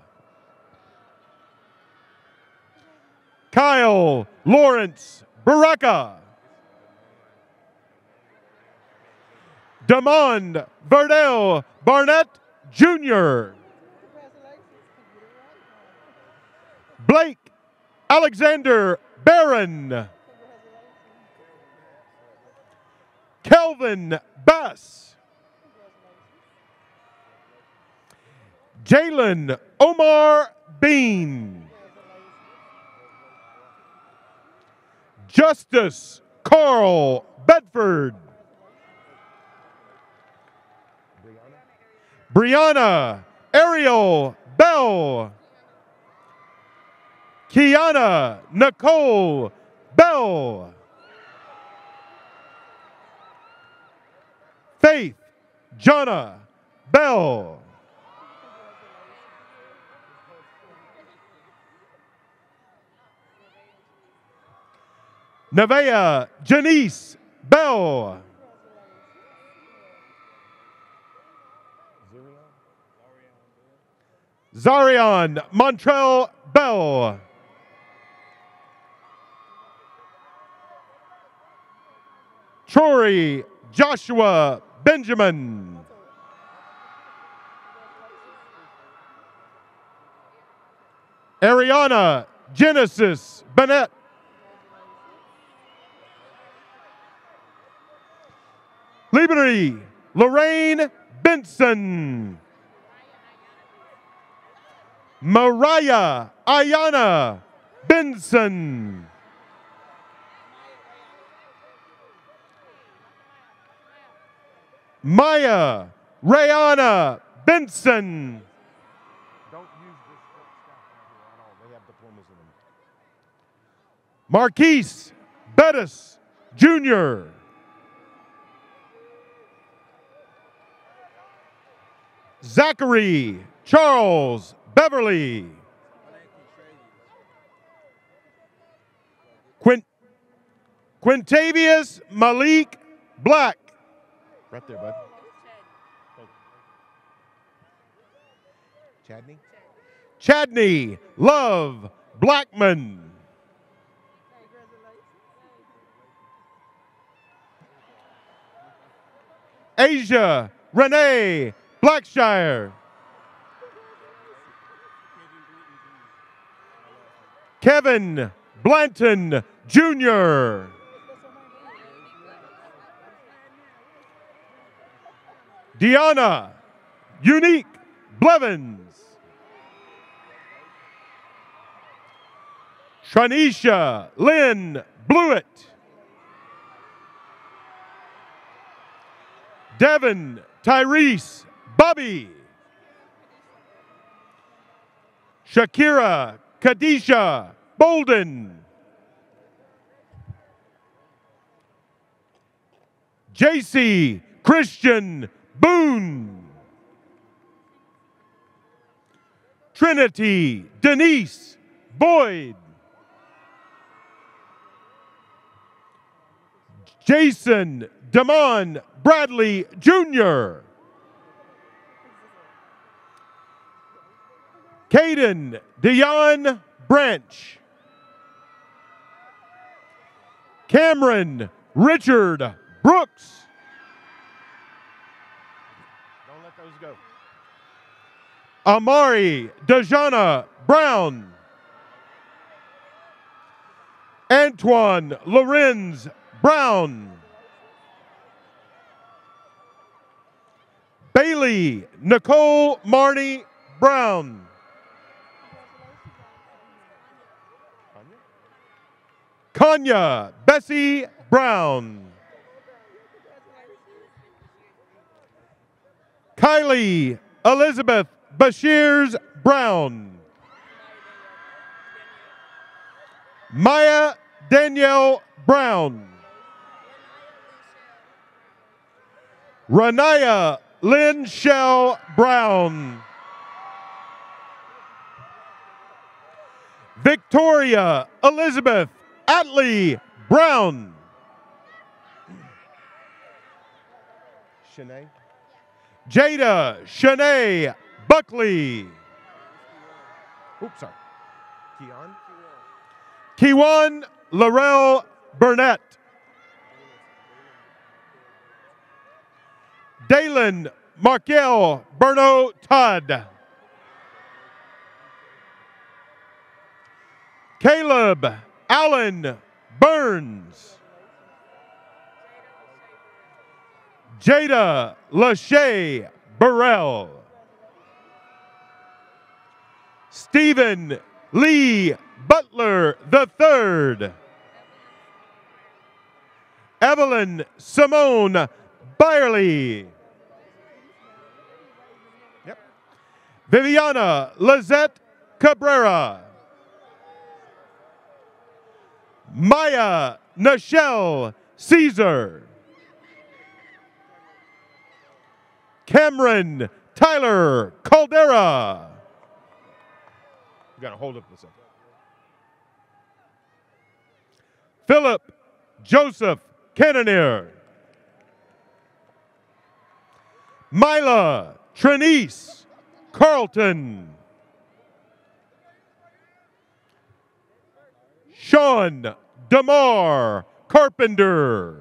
Kyle Lawrence Baraka. Damond Verdell Barnett Jr. Blake Alexander Barron. Kelvin Bass. Jalen Omar Bean. Justice Carl Bedford. Brianna Ariel Bell. Kiana Nicole Bell. Faith Jonna Bell. Nevaeh Janice Bell. Zarion Montrell Bell. Troy Joshua Benjamin. Ariana Genesis Bennett. Liberty Lorraine Benson. Mariah Ayana Benson. Maya Rayana Benson. Don't use this stuff at all. They have diplomas in them. Marquise Bettis Jr. Zachary Charles Beverly. Quintavious Malik Black. Right there, bud. Chadney? Chadney Love Blackman. Asia Renee Blackshire. Kevin Blanton Jr. Deanna Unique Blevins. Shanisha Lynn Blewett. Devin Tyrese Bubby. Shakira Kadisha Bolden. JC Christian Boone. Trinity Denise Boyd. Jason Damon Bradley Jr. Caden Dion Branch. Cameron Richard Brooks. Don't let those go. Amari Dejana Brown. Antoine Lorenz Brown. Bailey Nicole Marnie Brown. Kanya Bessie Brown. Kylie Elizabeth Bashirs Brown. Maya Danielle Brown. Renaya Lynn Shell Brown. Victoria Elizabeth Atley Brown. Shanae. Jada Shanae Buckley. Oops, sorry. Kewan Laurel Burnett. Dalen Markel Berno Todd. Caleb Allen Burns. Jada Lachey Burrell. Stephen Lee Butler III. Evelyn Simone Byerly. Yep. Viviana Lizette Cabrera. Maya Nichelle Caesar. Cameron Tyler Caldera. You gotta hold up a second. Philip Joseph Cannoneer. Mila Trinice Carlton. Sean DeMar Carpenter.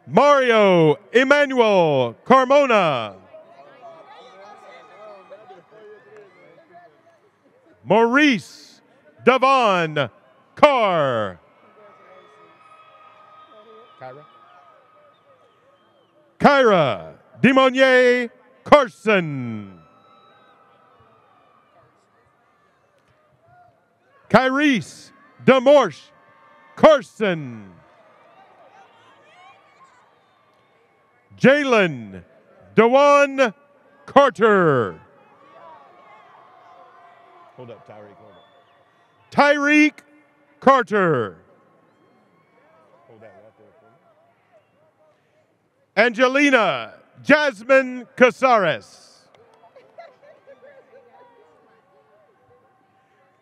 Mario Emmanuel Carmona. Maurice Devon Carr. Kyra Dimonier Carson. Kyrese Demorsh Carson. Jalen Dewan Carter. Hold up, Tyreek. Hold up. Tyreek Carter. Hold that right there for me. Angelina Jasmine Casares.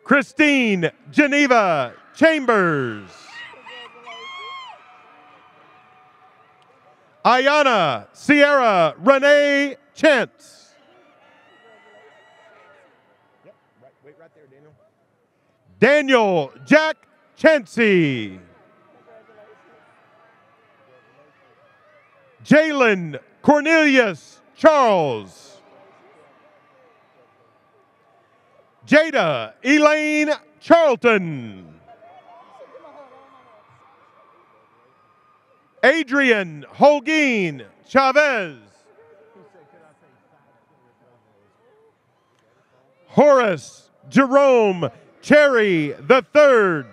Christine Geneva Chambers. Ayana Sierra Renee Chance. Yep, wait right there, Daniel. Daniel Jack Chansey. Jalen Cornelius Charles. Jada Elaine Charlton. Adrian Holguin Chavez. Horace Jerome Cherry III.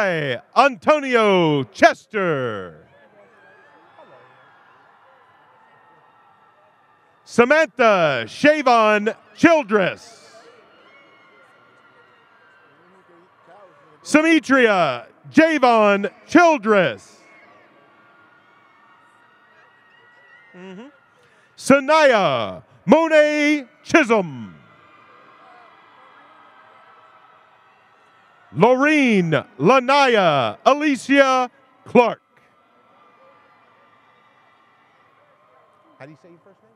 Josiah Antonio Chester. Samantha Shavon Childress. Symmetria Javon Childress. Sanaya Monet Chisholm. Laureen Lanaya Alicia Clark. How do you say your first name?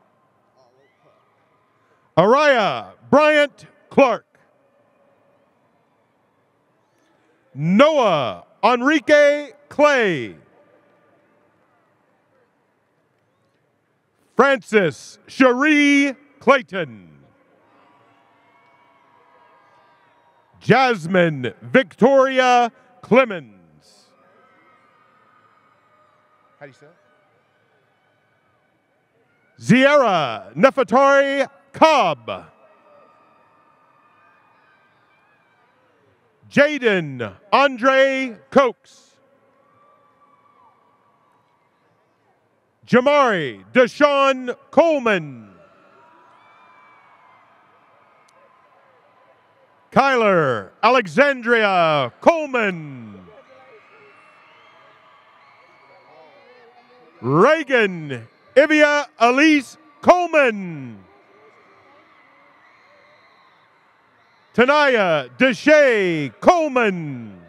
Araya Bryant Clark. Noah Enrique Clay. Francis Cherie Clayton. Jasmine Victoria Clemens. How do you say it? Ziera Nefertari Cobb. Jaden Andre Cokes. Jamari Deshaun Coleman. Kyler Alexandria Coleman. Reagan Ivia Elise Coleman. Tanaya Deshay Coleman.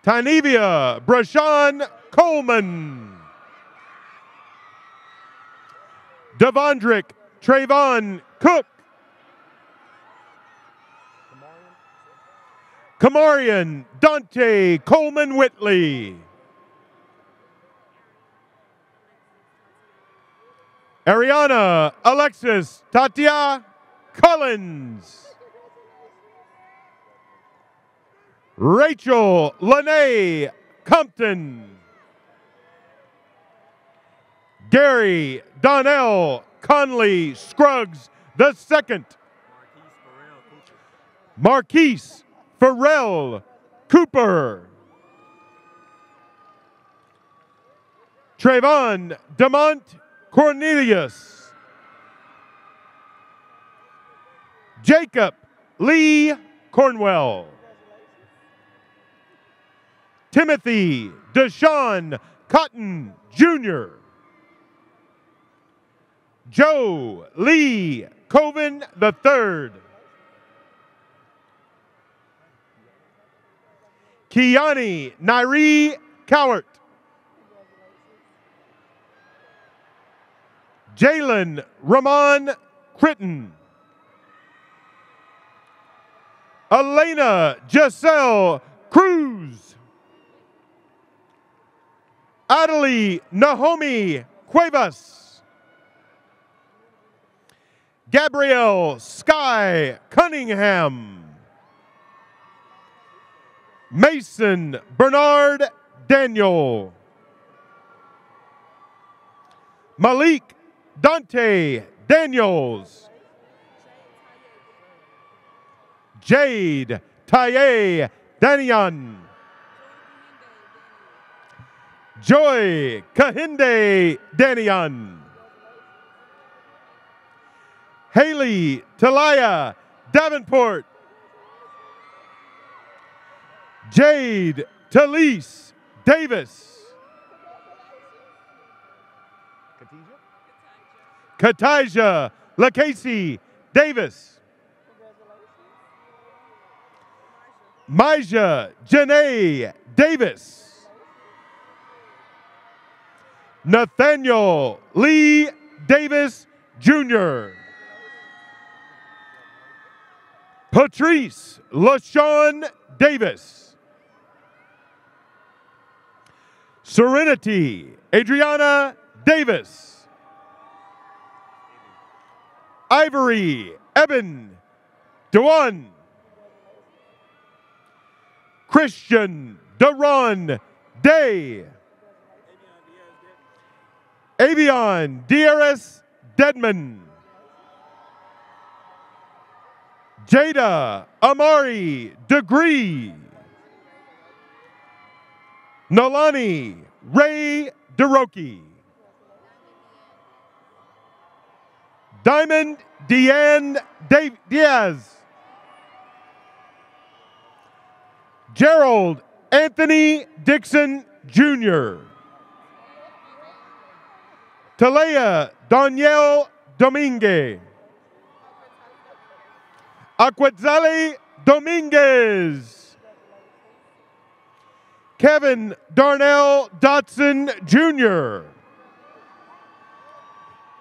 Tanivia Brashawn Coleman. Devondrick Trayvon Cook. Kamarian Dante Coleman Whitley. Ariana Alexis Tatia Collins. Rachel Lene Compton. Gary Donnell Conley Scruggs II. Marquise Farrell Cooper. Trayvon Demont Cornelius. Jacob Lee Cornwell. Timothy Deshaun Cotton Jr. Joe Lee Coven III. Kiani Nairi Cowart. Jalen Ramon Critton. Elena Giselle Cruz. Adelie Naomi Cuevas. Gabrielle Sky Cunningham. Mason Bernard Daniel. Malik Dante Daniels. Jade Taye Danian. Joy Kahinde Danian. Haley Talaya Davenport. Jade Talise Davis. Katija LaCasey Davis. Maja Janae Davis. Nathaniel Lee Davis Jr. Patrice LaShawn Davis. Serenity Adriana Davis. Ivory Eben Dewan. Christian Deron Day. Avion Dieris Deadman. Jada Amari Degree. Nolani Ray DeRoki. Diamond Deanne Diaz. Gerald Anthony Dixon Jr. Talea Danielle Domingue. Aquetzale Dominguez. Kevin Darnell Dotson Jr.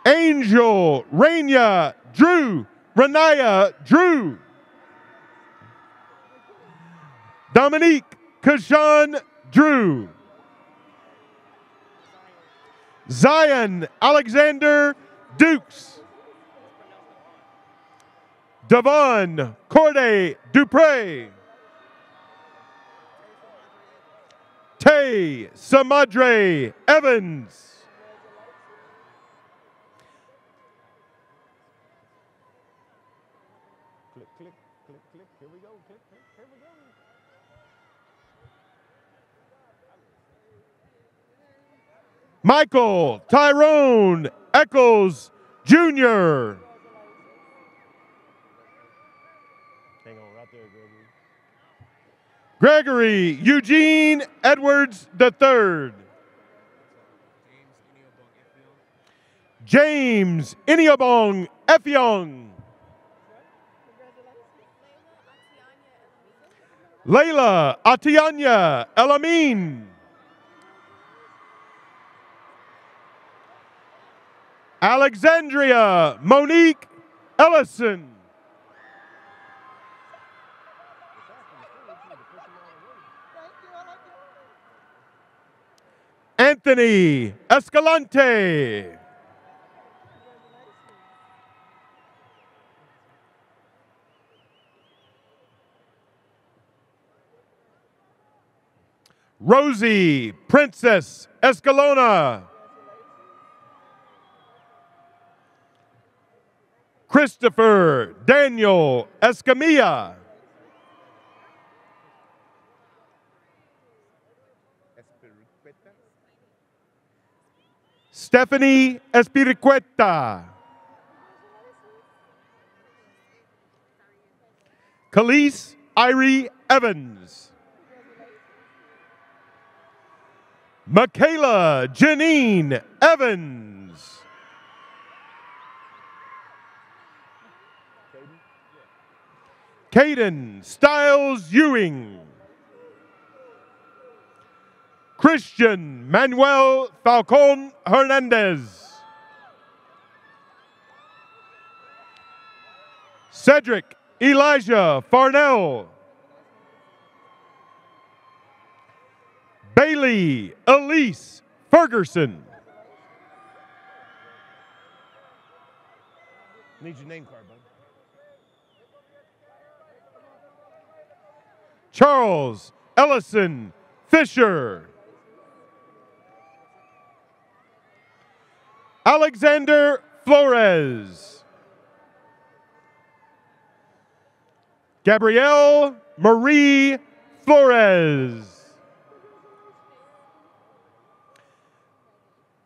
Angel Rania Drew. Renaya Drew. Dominique Kashan Drew. Zion Alexander Dukes. Devon Corday Dupre. Tay Samadre Evans. Click, click, click, click. Here we go. Click, click. Here we go. Michael Tyrone Eccles Jr. Hang on right there, Gregory. Gregory Eugene Edwards III. James Iniobong Effiong. Layla Atianya Elamin. Alexandria Monique Ellison. Anthony Escalante. Rosie Princess Escalona. Christopher Daniel Escamilla. Stephanie Espiricueta. Khalees Irie Evans. Michaela Janine Evans. Caden Stiles Ewing. Christian Manuel Falcon Hernandez. Cedric Elijah Farnell. Bailey Elise Ferguson. Need your name card, bud. Charles Ellison Fisher. Alexander Flores. Gabrielle Marie Flores.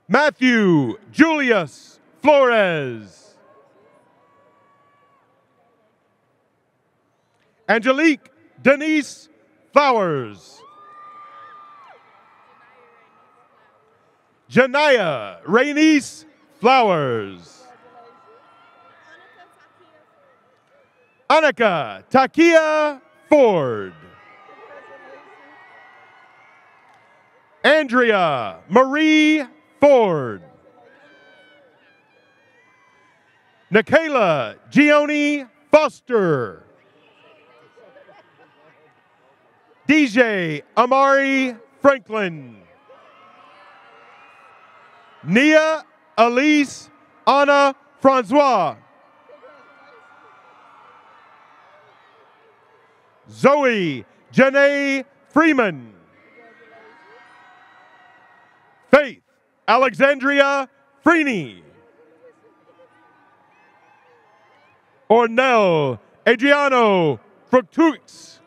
Matthew Julius Flores. Angelique Denise Flowers. Janaya Rainice Flowers. Annika Takia Ford. Andrea Marie Ford. Nikayla Gioni Foster. DJ Amari Franklin. Nia Elise Anna Francois. Zoe Janae Freeman. Faith Alexandria Freeney. Ornell Adriano Fructux.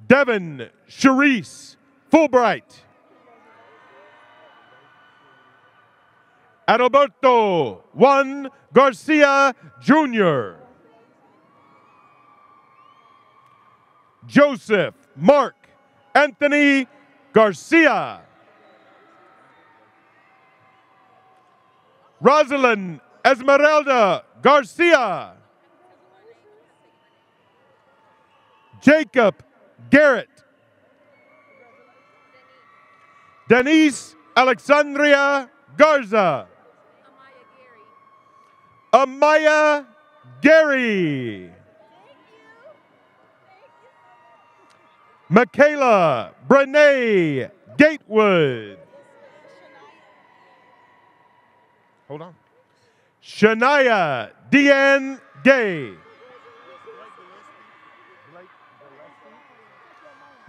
Devin Charisse Fulbright. Adalberto Juan Garcia Jr. Joseph Mark Anthony Garcia. Rosalind Esmeralda Garcia. Jacob Garrett. Denise Alexandria Garza. Amaya Gary. Michaela Brene Gatewood. Hold on. Shania Deanne Gay.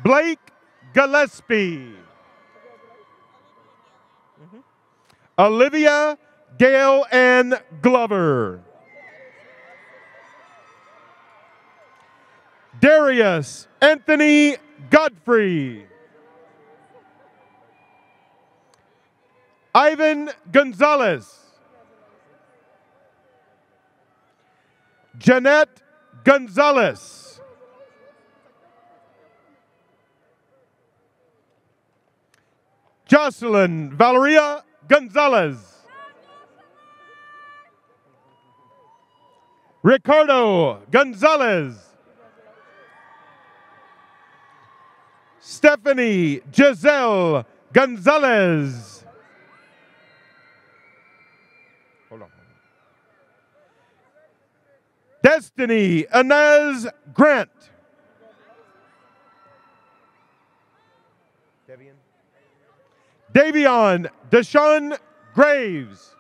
Blake Gillespie. Olivia Gail Ann Glover. Darius Anthony Godfrey. Ivan Gonzalez. Jeanette Gonzalez. Jocelyn Valeria Gonzalez. Ricardo Gonzalez. Stephanie Giselle Gonzalez. Hold on. Destiny Inez Grant. Davion Deshaun Graves.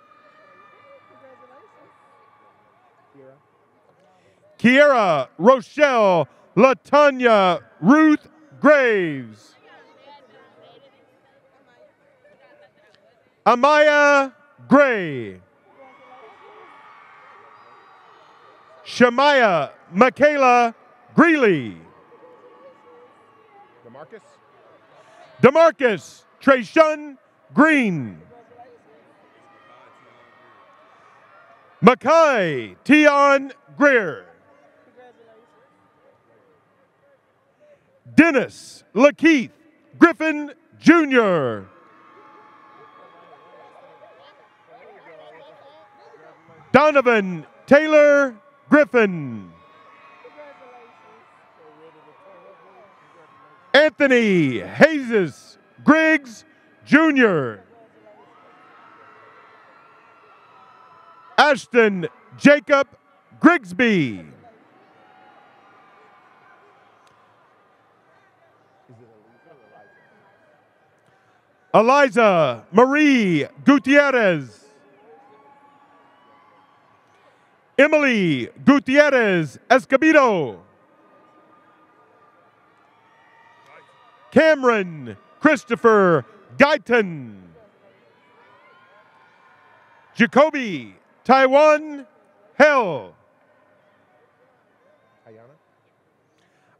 Kiera Rochelle Latanya Ruth Graves. Amaya Gray. Shemaya Michaela Greeley. DeMarcus Traeshun Green. Mackay Tion Greer. Dennis Lakeith Griffin Jr. Donovan Taylor Griffin. Anthony Hazes Griggs Jr. Ashton Jacob Grigsby. Eliza Marie Gutierrez. Emily Gutierrez Escobedo. Cameron Christopher Guyton. Jacoby Taiwan Hell.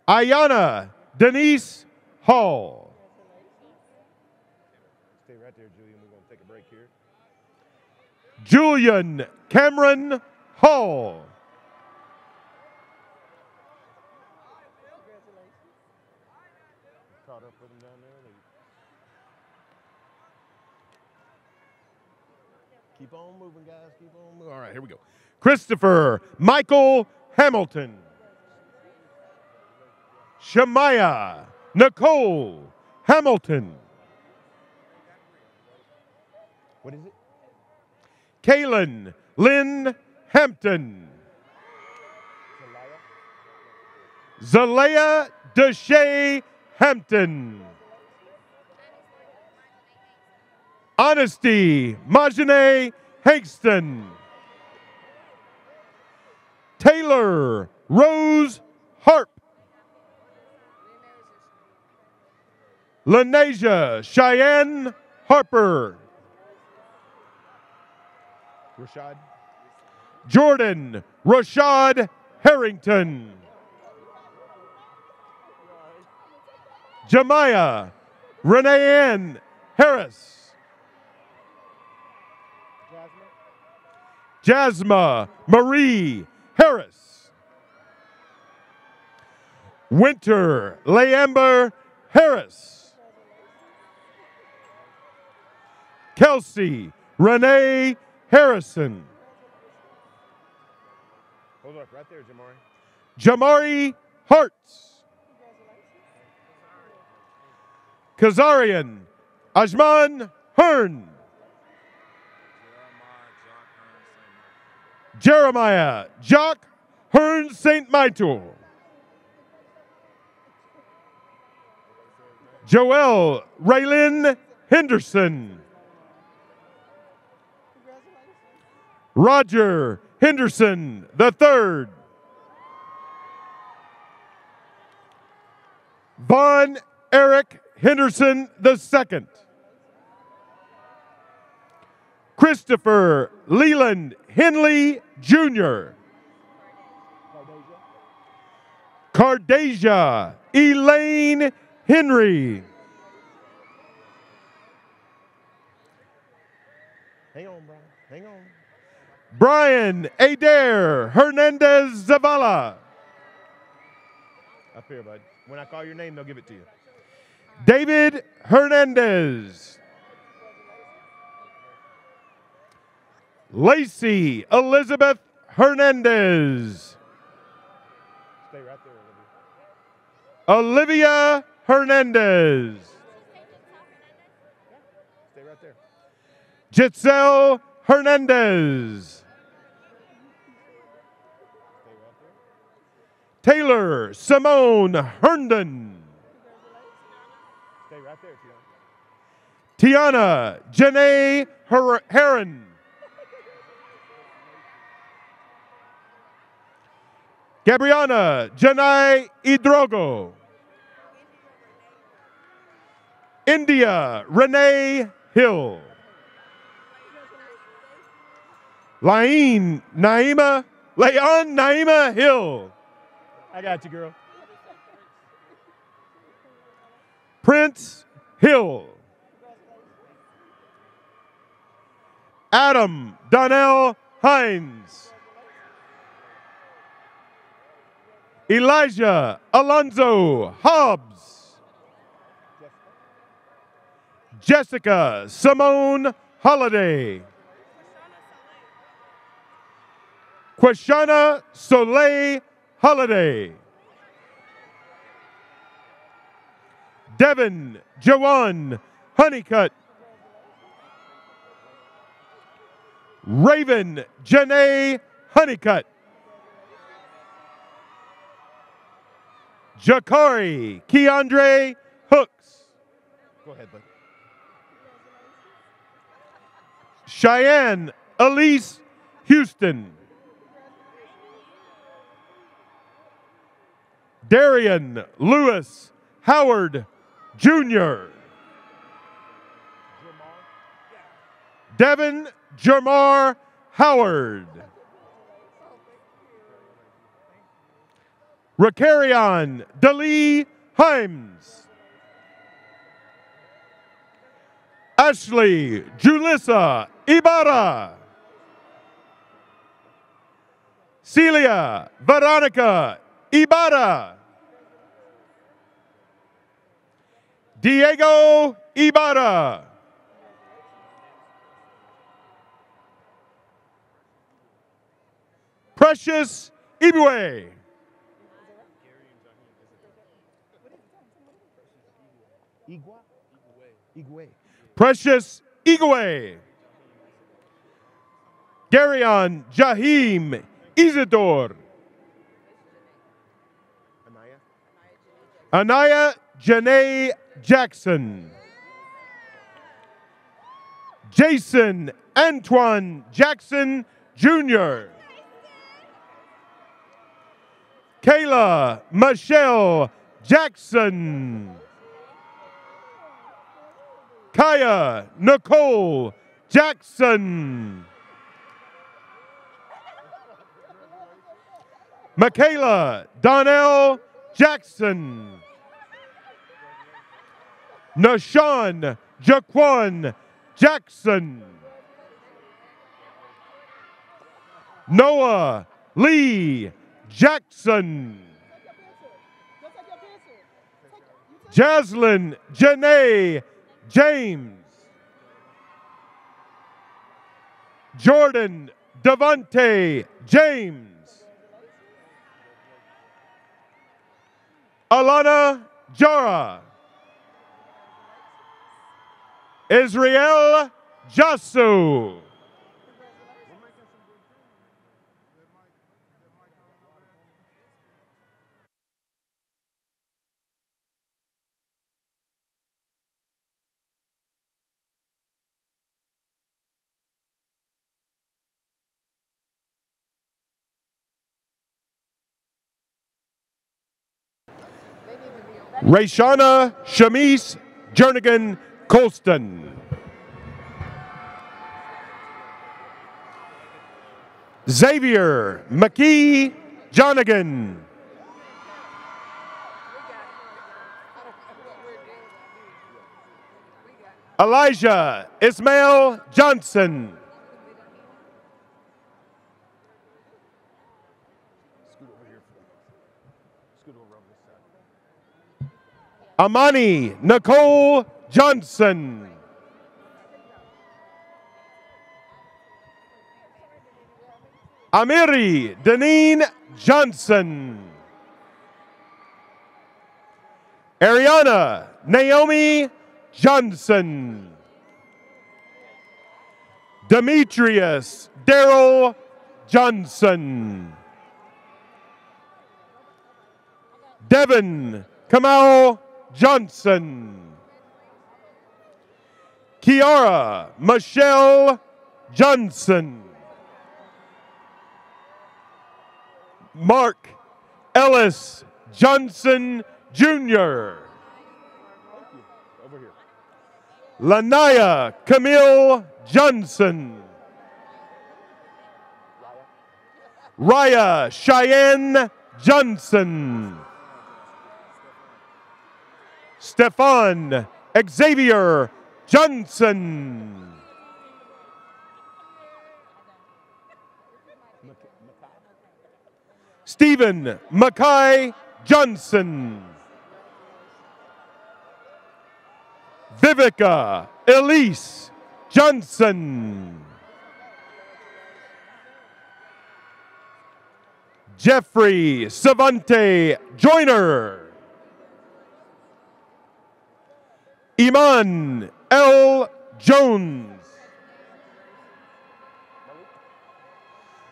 Ayana Denise Hall. Stay right there, Julian. We're going to take a break here. Julian Cameron Hall. Caught up with him down there. Keep on moving, guys. Keep on moving. All right, here we go. Christopher Michael Hamilton. Shemaya Nicole Hamilton. What is it? Kaylin Lynn Hampton. Zalea Deshay Hampton. Honesty Majane Hankston. Taylor Rose Harp. Lenasia Cheyenne Harper. Rashad. Jordan Rashad Harrington. Jemiah Renee Ann Harris. Jasma Marie Harris. Winter Leamber Harris. Kelsey Renee Harrison. Hold up, right there, Jamari. Jamari Hartz. Kazarian Ajman Hearn. Jeremiah Jock Hearn St. Michael. Joel Raylin Henderson. Roger Henderson III. Vaughn Eric Henderson II. Christopher Leland Henley Jr. Cardasia Elaine Henry. Hang on, Brian. Hang on. Brian Adair Hernandez Zavala. Up here, bud. When I call your name, they'll give it to you. David Hernandez. Lacey Elizabeth Hernandez. Stay right there, Olivia. Olivia Hernandez. Stay right there. Giselle Hernandez. Taylor Simone Herndon. Stay right there, Tiana. Tiana Janae Heron. Gabriana Janai Idrogo. India Renee Hill. Leon Naima Hill. I got you, girl. Prince Hill. Adam Donnell Hines. Elijah Alonzo Hobbs. Jessica Simone Holiday. Quashana Soleil Holiday. Devin Jawan Honeycutt. Raven Janae Honeycutt. Jakari Keandre Hooks. Go ahead, bud. Cheyenne Elise Houston. Darian Lewis Howard Jr. Devin Jamar Howard. Ricarion Dalee Himes. Ashley Julissa Ibarra. Celia Veronica Ibarra. Diego Ibarra. Precious Ibue. Igwe. Precious Igwe. Garyon Jahim Isidore. Anaya Janae Jackson. Jason Antoine Jackson Jr. Kayla Michelle Jackson. Kaya Nicole Jackson. Michaela Donnell Jackson. Nashawn Jaquan Jackson. Noah Lee Jackson. Jaslyn Janae James. Jordan Devontae James. Alana Jara. Israel Jasu. Rayshana Shamise Jernigan Colston. Xavier McKee Jonigan. Elijah Ismail Johnson. Amani Nicole Johnson. Amiri Deneen Johnson. Ariana Naomi Johnson. Demetrius Daryl Johnson. Devin Kamau Johnson. Kiara Michelle Johnson. Mark Ellis Johnson Jr. Lanaya Camille Johnson. Raya Cheyenne Johnson. Stefan Xavier Johnson. Stephen Mackay Johnson. Vivica Elise Johnson. Jeffrey Savante Joyner. Iman L. Jones.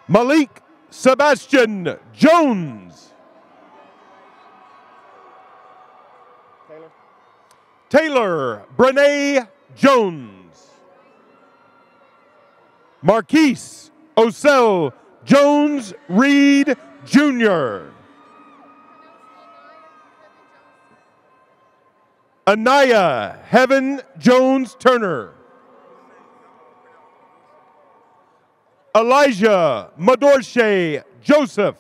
Malik Sebastian Jones. Taylor Brene Jones. Marquise Osel Jones Reed Jr. Anaya Heaven Jones Turner. Elijah Madorshe Joseph.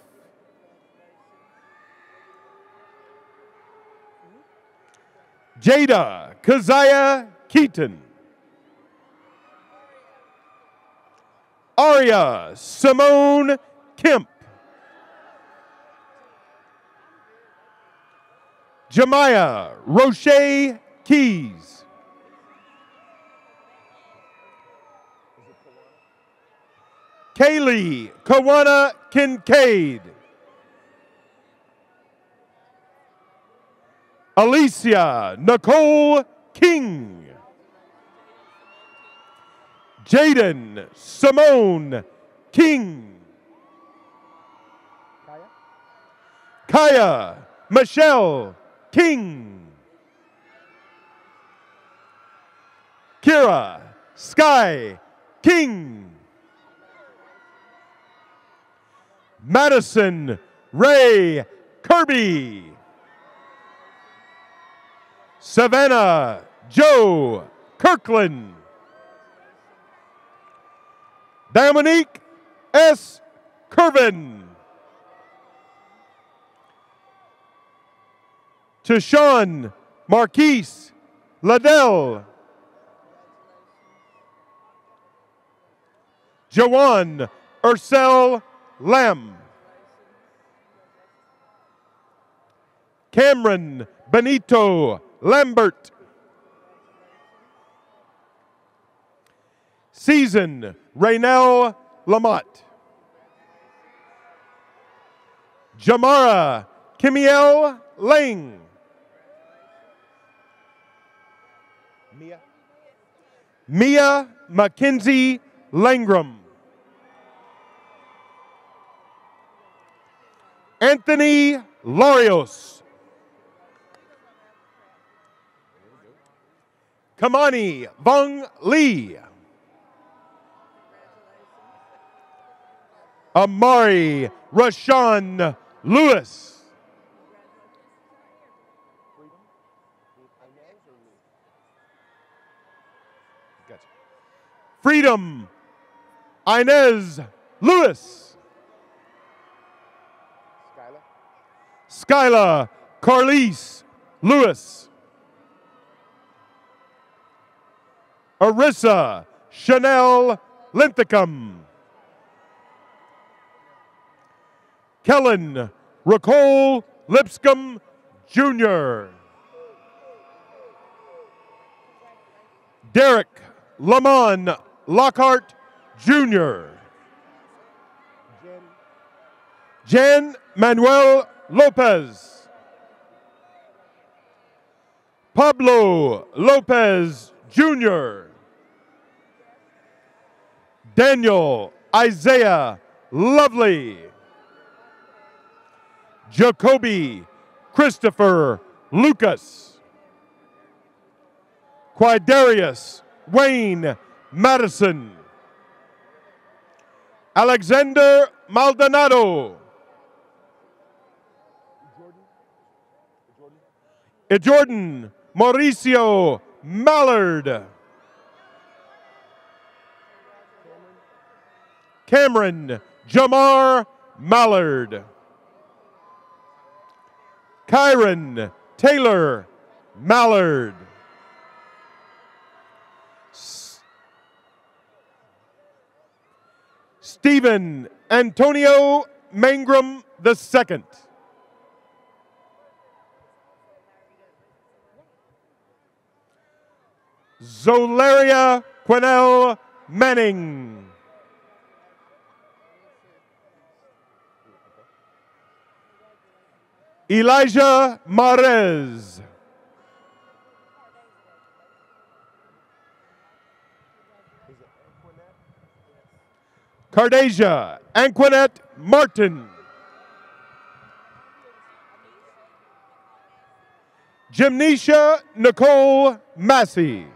Jada Keziah Keaton. Aria Simone Kemp. Jemiah Roche Keys. Kaylee Kawana Kincaid. Alicia Nicole King. Jaden Simone King. Kaya Michelle King. Kira Sky King. Madison Ray Kirby. Savannah Joe Kirkland. Dominique S. Curvin. Tashawn Marquise Liddell. Jawan Ursel Lamb. Cameron Benito Lambert. Season Raynell Lamont. Jamara Kimiel Lang. Mia Mackenzie Langram. Anthony Larios. Kamani Vong Lee. Amari Rashawn Lewis. Freedom Inez Lewis. Skyla Carlise Lewis. Arissa Chanel Linthicum. Kellen Ricole Lipscomb Jr. Derek Lamont Lockhart Jr. Jan Manuel Lopez. Pablo Lopez Jr. Daniel Isaiah Lovely. Jacoby Christopher Lucas. Quidarius Wayne Madison. Alexander Maldonado. Jordan Mauricio Mallard. Cameron Jamar Mallard. Kyron Taylor Mallard. Stephen Antonio Mangrum II. Zolaria Quinnell Manning. Elijah Marez. Cardasia Anquinette Martin. Gymnesia Nicole Massey.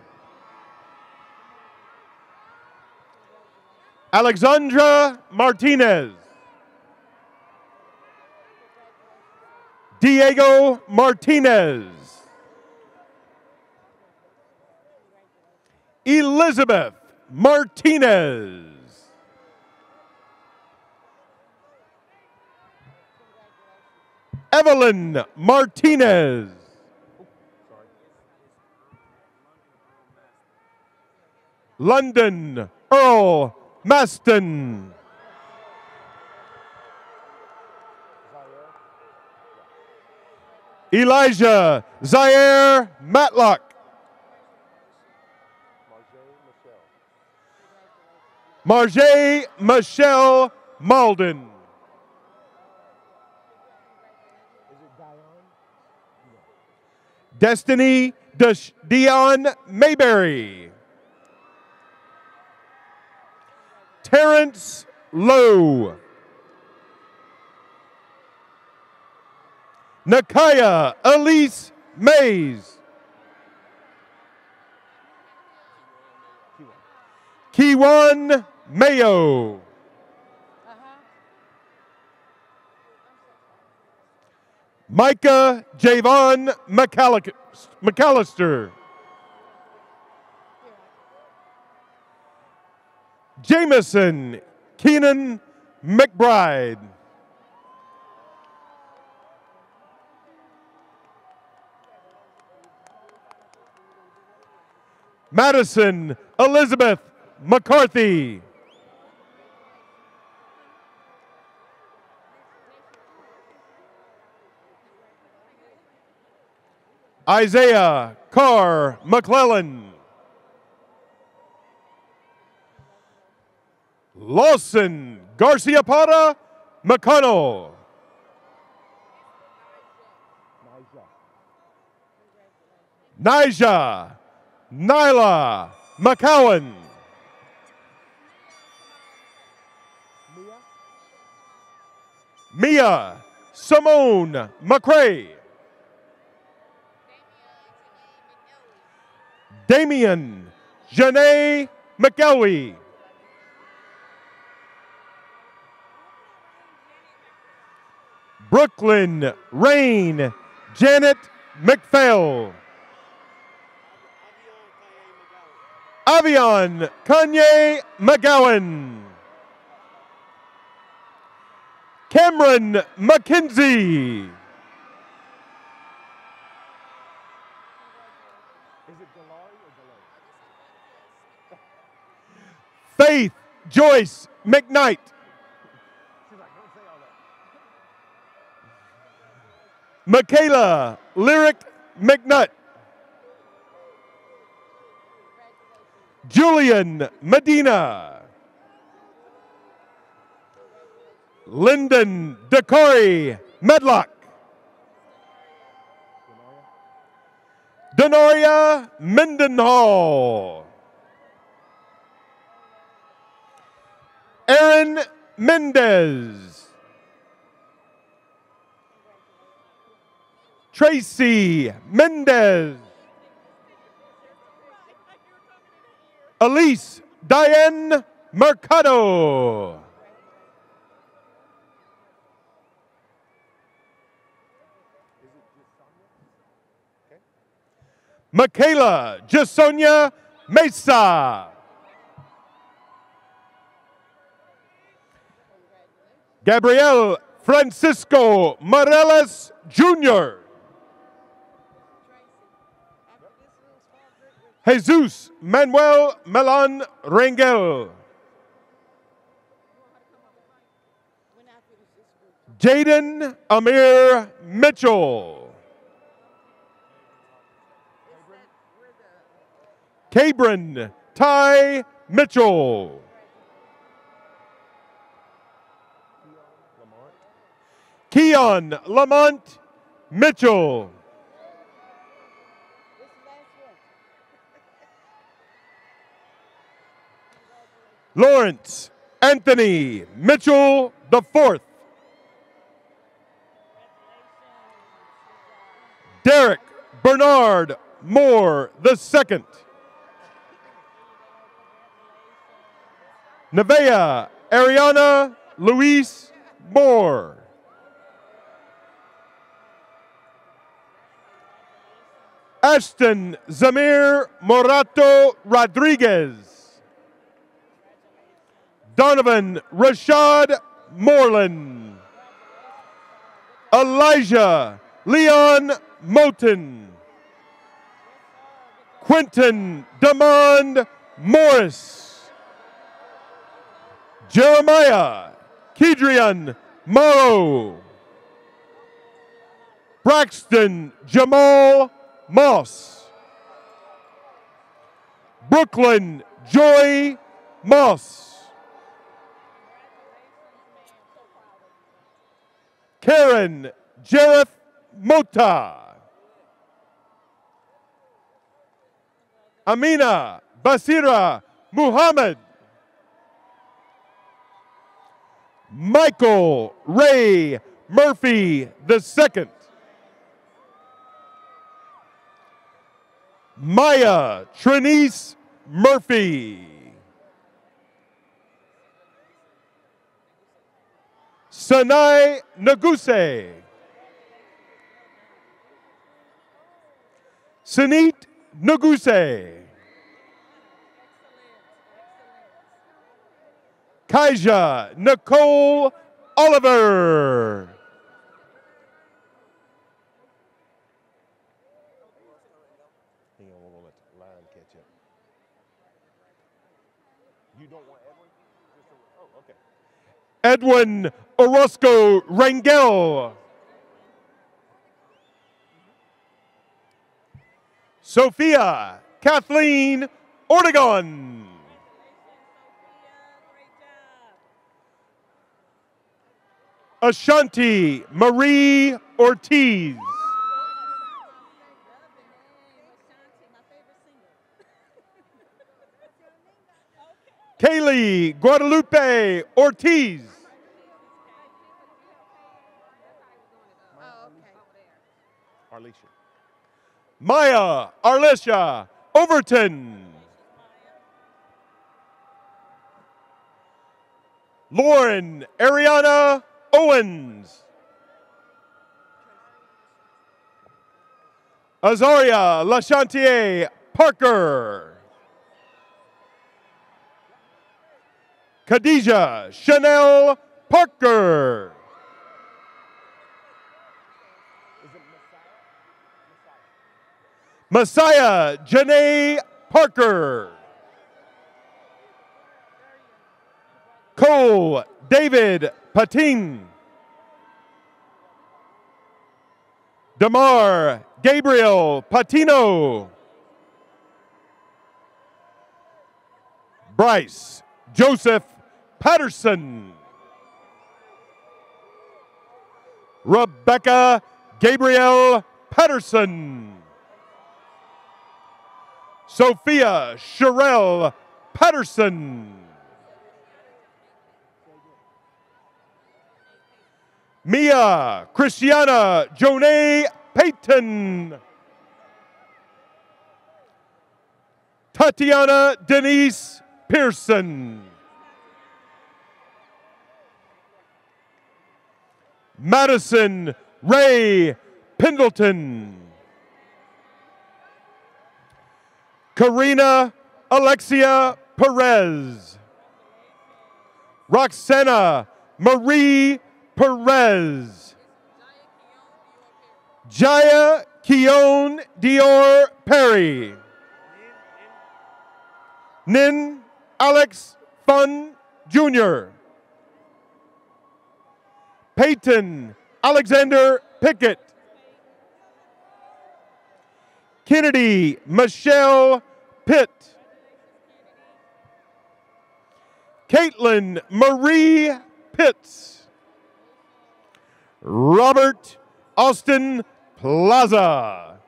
Alexandra Martinez. Diego Martinez. Elizabeth Martinez. Evelyn Martinez. London Earl Maston. Elijah Zaire Matlock. Marjay Michelle Malden. Destiny Dion Mayberry. Terrence Lowe. Nakaya Elise Mays. Kiwan Mayo. Micah Javon McAllister. Jameson Keenan McBride. Madison Elizabeth McCarthy. Isaiah Carr McClellan. Lawson Garcia Parra McConnell. Nija Nyla McCowan. Mia Simone McCray. Damian Janae McElwee. Brooklyn Rain Janet McPhail. Avion Kanye McGowan. Cameron McKenzie. Faith Joyce McKnight. Michaela Lyric McNutt. Julian Medina. Lyndon Dakari Medlock. Denoria Mendenhall. Aaron Mendez. Tracy Mendez. Elise Diane Mercado. Michaela Jasonia Mesa. Gabriel Francisco Morelos Jr. Jesus Manuel Melan Rangel. Jaden Amir Mitchell. Cabron Ty Mitchell. Keon Lamont Mitchell. Lawrence Anthony Mitchell IV. Derek Bernard Moore II. Nevaeh Ariana Luis Moore. Ashton Zamir Morato Rodriguez. Donovan Rashad Moreland. Elijah Leon Moten. Quentin Demond Morris. Jeremiah Kedrian Morrow. Braxton Jamal Moss. Brooklyn Joy Moss. Karen Jareth Mota. Amina Basira Muhammad. Michael Ray Murphy II. Maya Trinice Murphy. Sanai Naguse. Sanit Naguse. Kaija Nicole Oliver. Hang on, we're gonna let the line catch up. Edwin Orozco Rangel. Sophia Kathleen Ortegon. Ashanti Marie Ortiz. Kaylee Guadalupe Ortiz. Arlisha. Maya Arlisha Overton. Lauren Ariana Owens. Azaria Lachantier Parker. Khadijah Chanel Parker. Messiah Janae Parker. Cole David Patin. Damar Gabriel Patino. Bryce Joseph Patterson. Rebecca Gabrielle Patterson. Sophia Sherelle Patterson. Mia Christiana Jonay Payton. Tatiana Denise Pearson. Madison Ray Pendleton. Karina Alexia Perez. Roxana Marie Perez. Jaya Keon Dior Perry. Nin Alex Fun Jr. Peyton Alexander Pickett. Kennedy Michelle Pitt. Caitlin Marie Pitts. Robert Austin Plaza.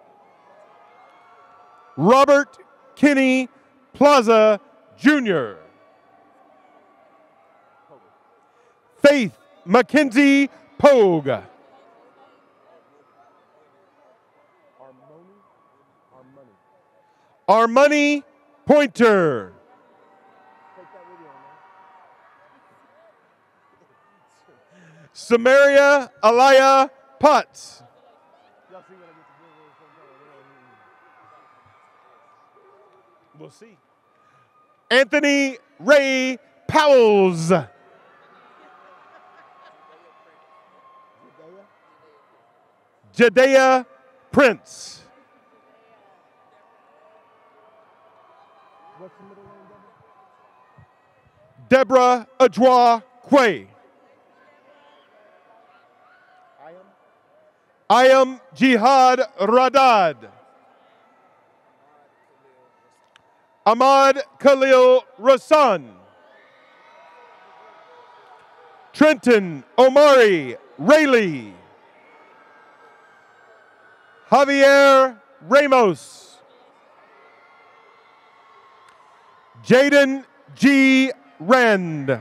Robert Kenny Plaza Jr. Faith Mackenzie Pogue. Armani Pointer. Samaria Alaya Potts. We'll see. Anthony Ray Powells. Jadea Prince. What's the middle name, Deborah? Deborah Adjoa Quay. I am Jihad Radad. Ahmad Khalil Rasan. Trenton Omari Rayleigh. Javier Ramos. Jaden G. Rand.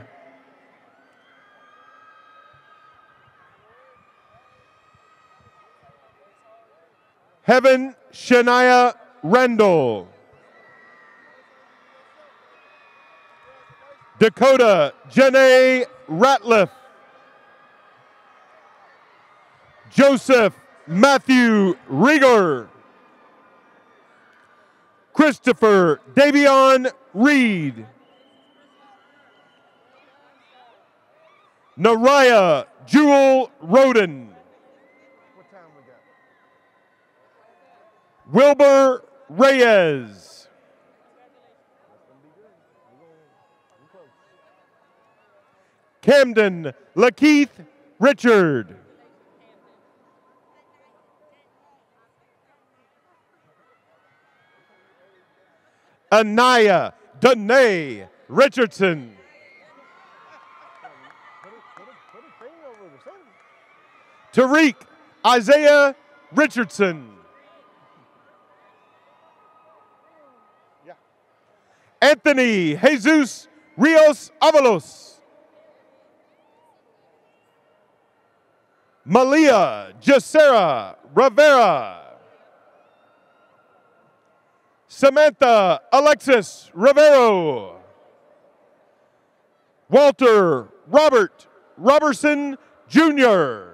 Heaven Shania Randall. Dakota Janae Ratliff. Joseph Matthew Rieger. Christopher Davion Reed. Naraya Jewel Roden. Wilbur Reyes. Camden Lakeith Richard. Anaya Danae Richardson. Tariq Isaiah Richardson. Anthony Jesus Rios Avalos. Malia Jacera Rivera. Samantha Alexis Rivero. Walter Robert Robertson Jr.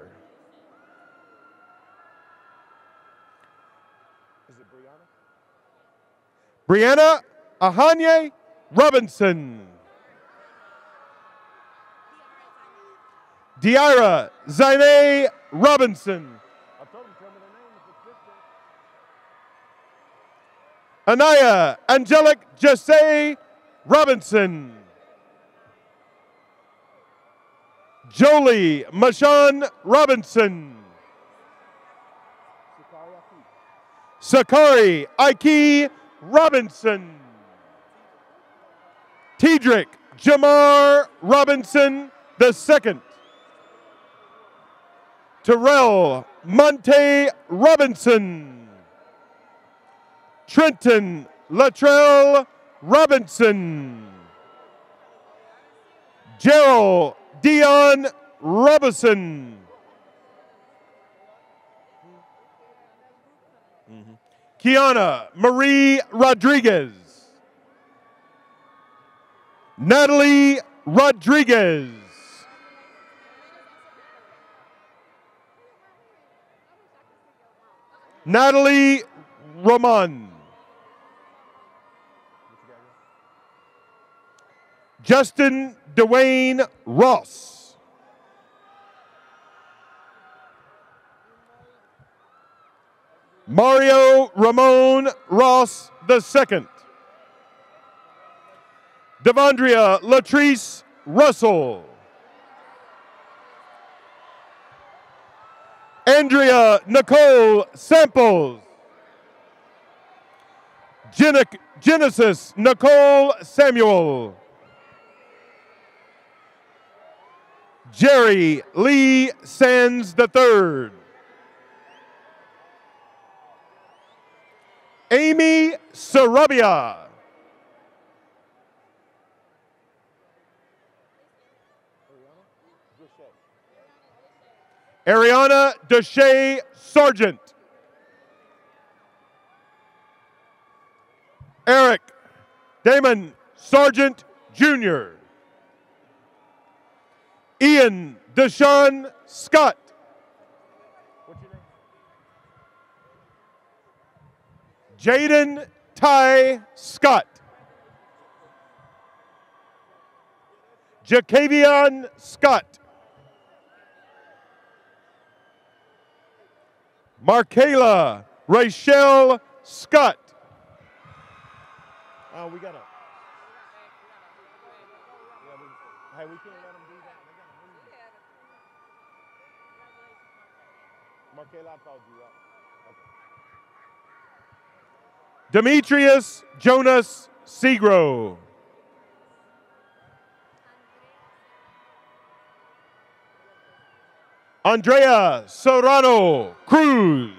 Brianna Ahanye Robinson. Diara Zaine Robinson. Anaya Angelic Jesse Robinson. Jolie Mashawn Robinson. Sakari Ike Robinson. Tedrick Jamar Robinson II. Terrell Monte Robinson. Trenton Latrell Robinson. Gerald Dion Robinson. Kiana Marie Rodriguez. Natalie Rodriguez. Natalie Roman. Justin Dwayne Ross. Mario Ramon Ross II. Devondria Latrice Russell. Andrea Nicole Samples. Genesis Nicole Samuel. Jerry Lee Sands III. Amy Sarabia. Ariana Deshay Sargent. Eric Damon Sargent Jr. Ian Deshaun Scott. Jaden Ty Scott. Jacavian Scott. Markayla Rachel Scott. Oh, we gotta. Hey, we can't let them do that. They gotta move. Markayla, I called you up. Okay. Demetrius Jonas Segro. Andrea Serrano Cruz.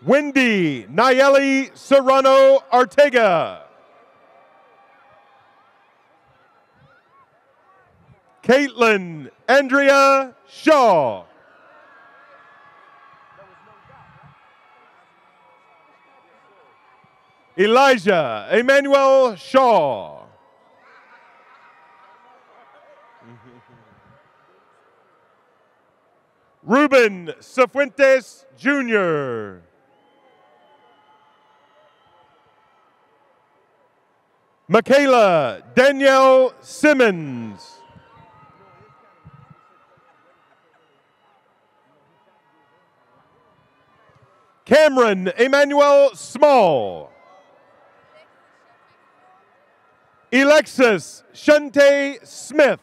Wendy Nayeli Serrano Ortega. Caitlin Andrea Shaw. Elijah Emmanuel Shaw. Ruben Cifuentes Jr. Michaela Danielle Simmons. Cameron Emmanuel Small. Alexis Shante Smith.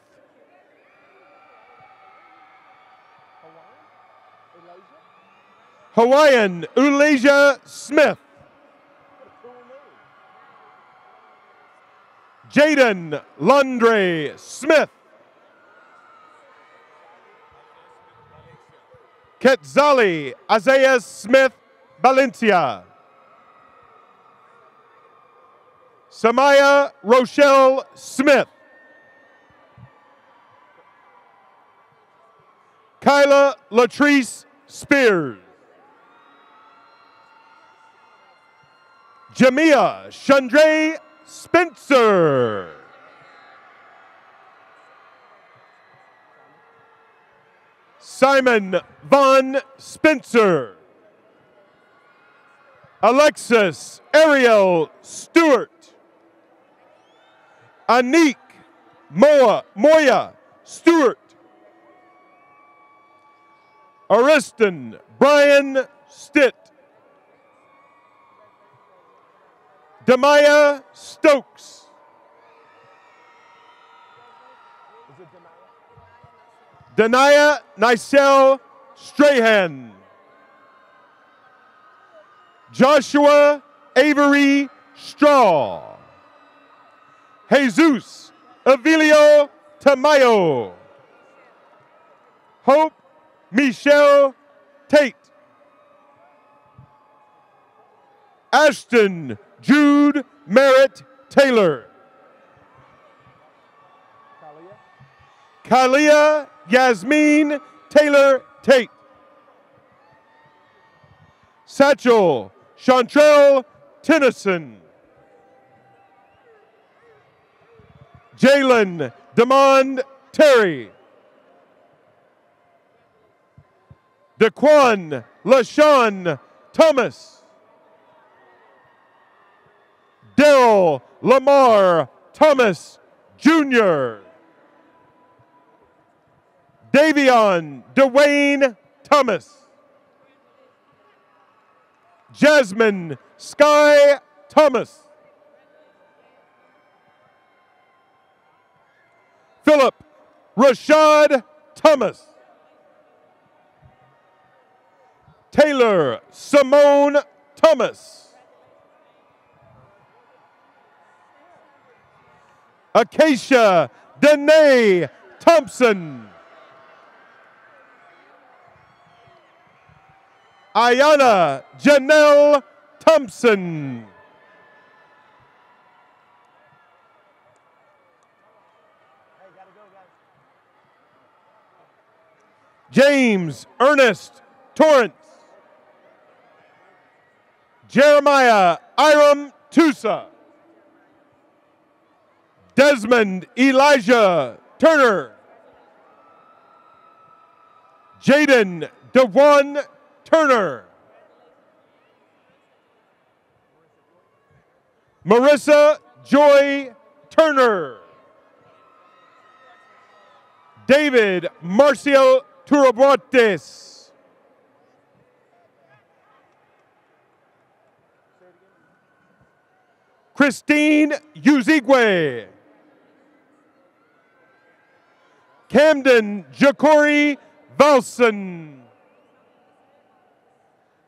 Hawaiian Ulasia Smith. Jaden Lundre Smith. Quetzali Isaiah Smith Valencia. Samaya Rochelle Smith. Kyla Latrice Spears. Jamia Chandre Spencer. Simon Von Spencer. Alexis Ariel Stewart. Anik Moya Stewart. Ariston Brian Stitt. Demaya Stokes. Denaya Nicelle Strahan. Joshua Avery Straw. Jesus Avilio Tamayo. Hope Michelle Tate. Ashton Jude Merritt Taylor. Kalia Yasmin Taylor Tate. Satchel Chantrell Tennyson. Jalen Demond Terry. Daquan LaShawn Thomas. Daryl Lamar Thomas Jr. Davion Dwayne Thomas. Jasmine Sky Thomas. Philip Rashad Thomas. Taylor Simone Thomas. Acacia Danae Thompson. Ayana Janelle Thompson. James Ernest Torrance. Jeremiah Iram Tusa. Desmond Elijah Turner. Jaden DeJuan Turner. Marissa Joy Turner. David Marcio Turabuates. Christine Uzigwe. Camden Jacori Valson.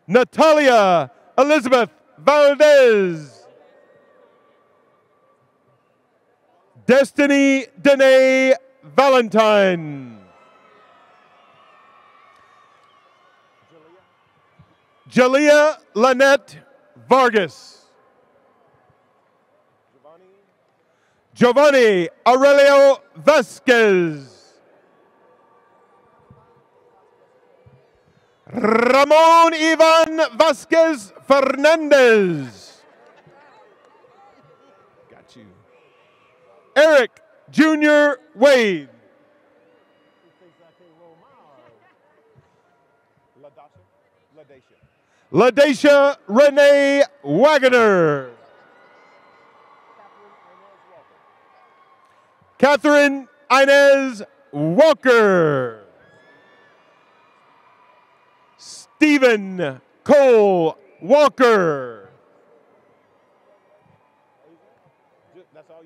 Natalia Elizabeth Valdez. Destiny Danae Valentine. Jalea Lynette Vargas. Giovanni Aurelio Vasquez. Ramon Ivan Vasquez Fernandez. Got you. Eric Jr. Wade. LaDacia Renee Wagoner. Catherine Inez Walker. Stephen Cole Walker. That's all?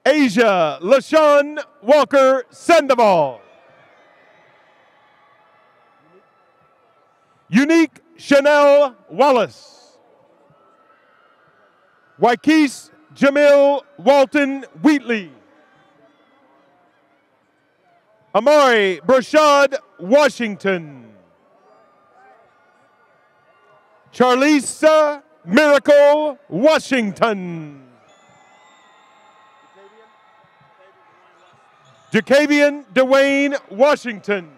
Asia LaShawn Walker Sandoval. Unique Chanel Wallace. Waikis Jamil Walton Wheatley. Amari Brashad Washington. Charlisa Miracle Washington. Jacavian Dwayne Washington.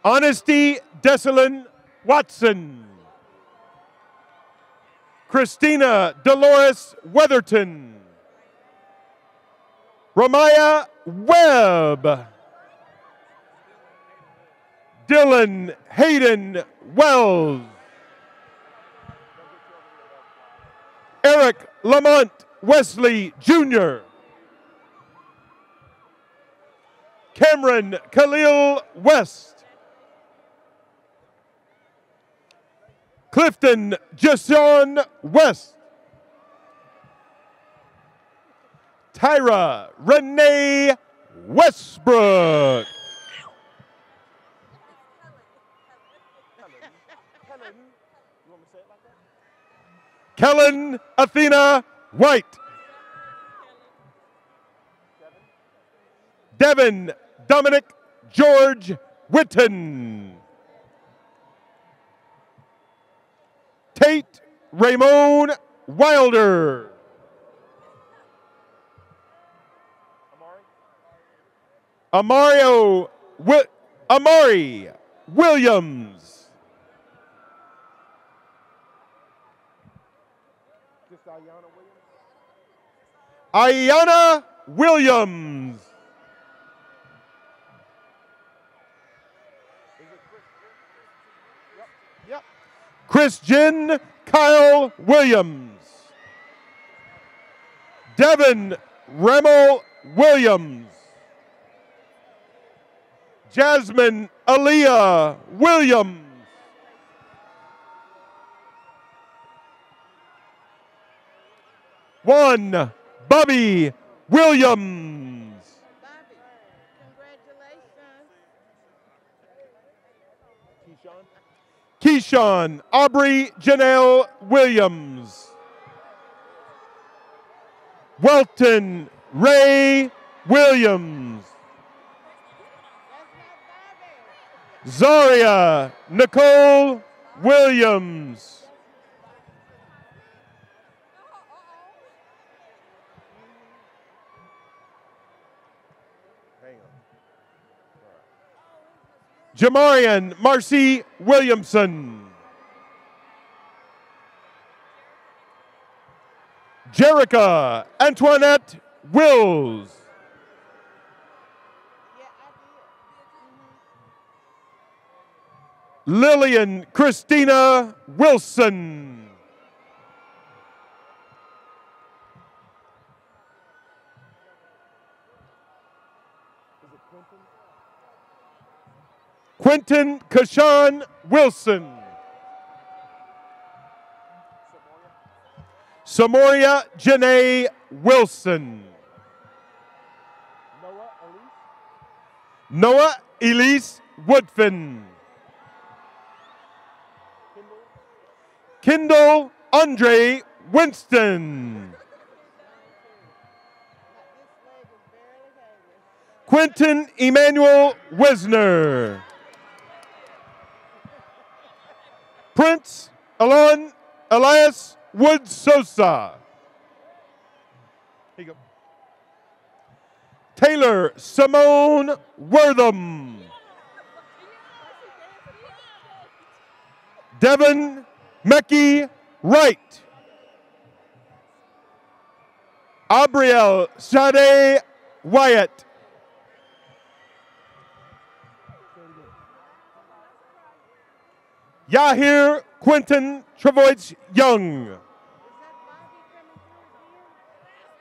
Honesty Desalin Watson. Christina Dolores Weatherton. Ramaya Webb. Dylan Hayden Wells. Eric Lamont Wesley Jr. Cameron Khalil West. Clifton Jason West. Tyra Renee Westbrook. Kellen Athena White. Devin Dominic George Witten. Tate Ramon Wilder. Amari Williams. Ayana Williams. Christian Kyle Williams. Devin Remmel Williams. Jasmine Aaliyah Williams. One, Bobby Williams. Keyshawn Aubrey Janelle Williams. Welton Ray Williams. Zaria Nicole Williams. Jamarian Marcy Williamson. Jerica Antoinette Wills. Lillian Christina Wilson. Quentin Kashan Wilson. Samoria Janae Wilson. Noah Elise Woodfin. Kendall Andre Winston. Quentin Emmanuel Wisner. Prince Alon Elias Woods Sosa. Here you go. Taylor Simone Wortham. Devin Mecky Wright. Abriel Sade Wyatt. Yahir Quentin Travoich Young.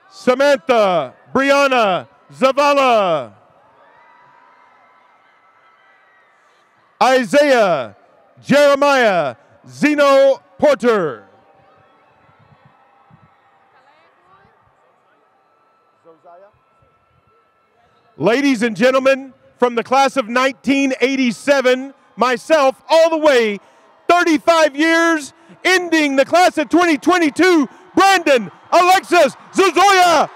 Samantha Brianna Zavala. Isaiah Jeremiah Zeno Porter. Ladies and gentlemen, from the class of 1987, myself all the way 35 years, ending the class of 2022, Brandon Alexis Zazoya.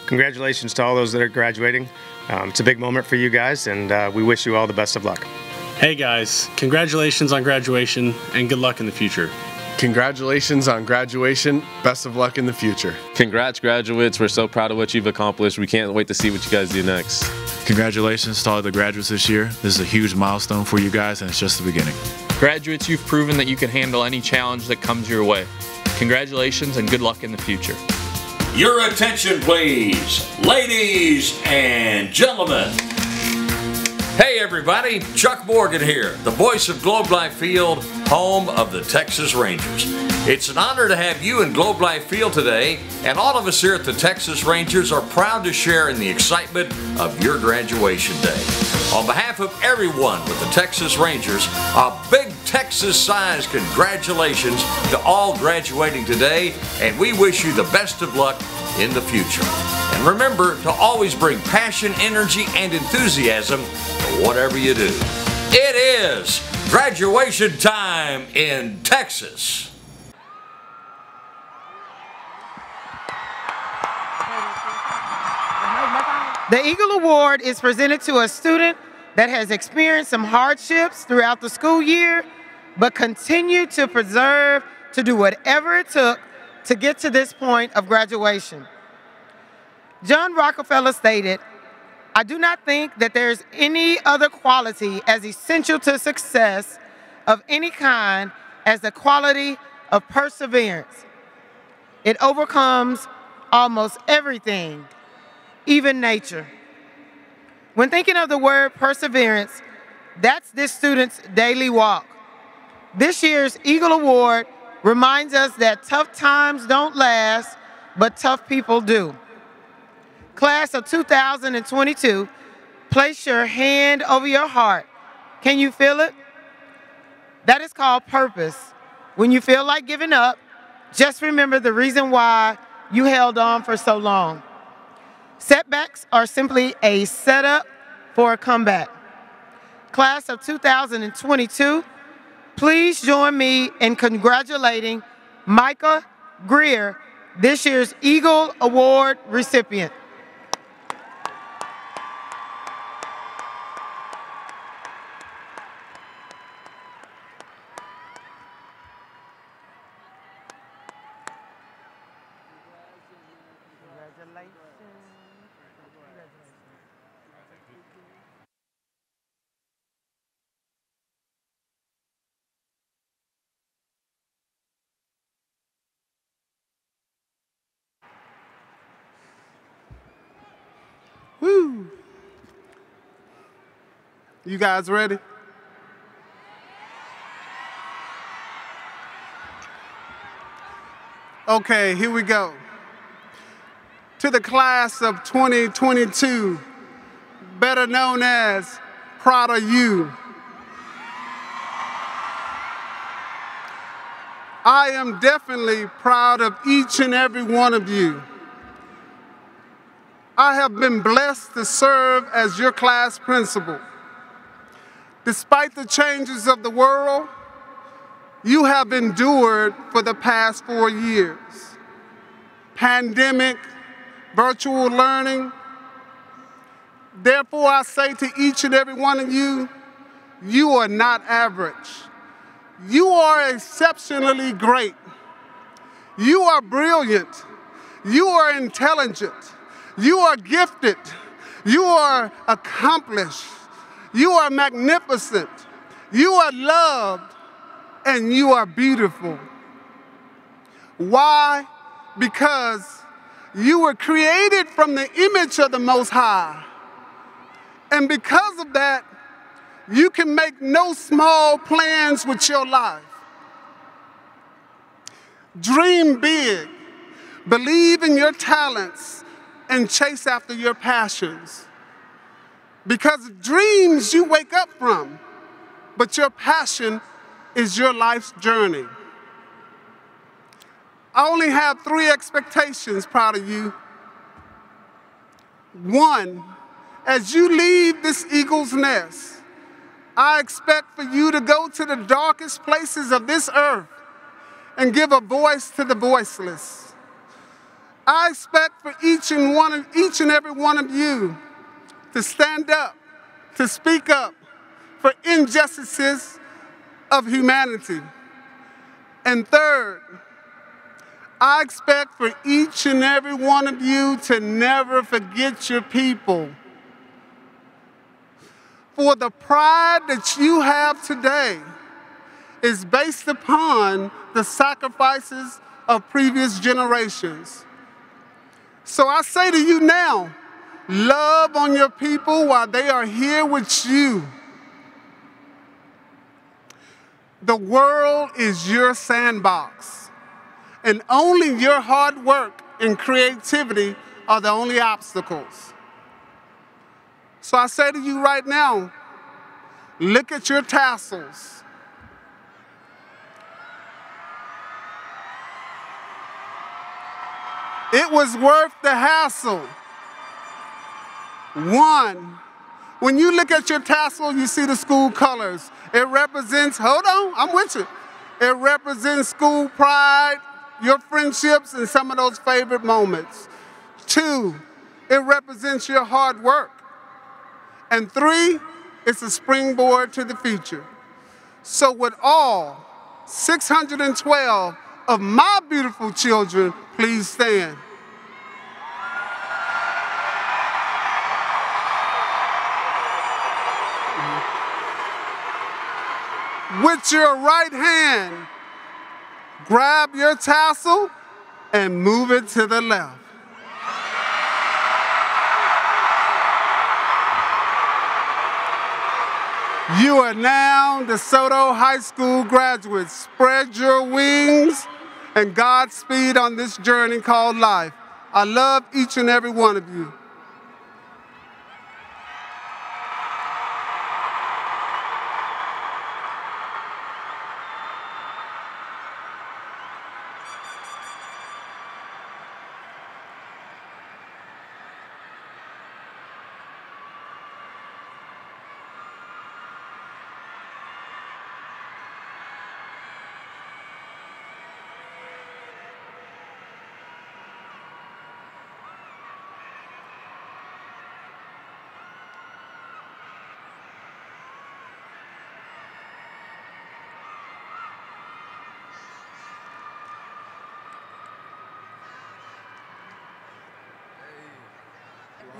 Congratulations to all those that are graduating. It's a big moment for you guys, and we wish you all the best of luck. Hey guys, congratulations on graduation and good luck in the future. Congratulations on graduation. Best of luck in the future. Congrats, graduates. We're so proud of what you've accomplished. We can't wait to see what you guys do next. Congratulations to all the graduates this year. This is a huge milestone for you guys, and it's just the beginning. Graduates, you've proven that you can handle any challenge that comes your way. Congratulations and good luck in the future. Your attention, please, ladies and gentlemen. Hey everybody, Chuck Morgan here, the voice of Globe Life Field, home of the Texas Rangers. It's an honor to have you in Globe Life Field today, and all of us here at the Texas Rangers are proud to share in the excitement of your graduation day. On behalf of everyone with the Texas Rangers, a big Texas-sized congratulations to all graduating today, and we wish you the best of luck in the future. And remember to always bring passion, energy, and enthusiasm to whatever you do. It is graduation time in Texas. The Eagle Award is presented to a student that has experienced some hardships throughout the school year, but continued to persevere to do whatever it took to get to this point of graduation. John Rockefeller stated, "I do not think that there's any other quality as essential to success of any kind as the quality of perseverance. It overcomes almost everything, even nature." When thinking of the word perseverance, that's this student's daily walk. This year's Eagle Award reminds us that tough times don't last, but tough people do. Class of 2022, place your hand over your heart. Can you feel it? That is called purpose. When you feel like giving up, just remember the reason why you held on for so long. Setbacks are simply a setup for a comeback. Class of 2022, please join me in congratulating Micah Greer, this year's Eagle Award recipient. Woo! You guys ready? Okay, here we go. To the class of 2022, better known as Proud of You. I am definitely proud of each and every one of you. I have been blessed to serve as your class principal. Despite the changes of the world, you have endured for the past 4 years. Pandemic, virtual learning. Therefore, I say to each and every one of you, you are not average. You are exceptionally great. You are brilliant. You are intelligent. You are gifted. You are accomplished. You are magnificent. You are loved. And you are beautiful. Why? Because you were created from the image of the Most High. And because of that, you can make no small plans with your life. Dream big. Believe in your talents and chase after your passions. Because dreams you wake up from, but your passion is your life's journey. I only have 3 expectations proud of you. 1, as you leave this eagle's nest, I expect for you to go to the darkest places of this earth and give a voice to the voiceless. I expect for each and every one of you to stand up, to speak up for injustices of humanity. And third, I expect for each and every one of you to never forget your people. For the pride that you have today is based upon the sacrifices of previous generations. So I say to you now, love on your people while they are here with you. The world is your sandbox, and only your hard work and creativity are the only obstacles. So I say to you right now, look at your tassels. It was worth the hassle. 1, when you look at your tassel, you see the school colors. It represents, hold on, I'm with you. It represents school pride, your friendships, and some of those favorite moments. 2, it represents your hard work. And 3, it's a springboard to the future. So with all 612 of my beautiful children, please stand. With your right hand, grab your tassel and move it to the left. You are now DeSoto High School graduates. Spread your wings and Godspeed on this journey called life. I love each and every one of you.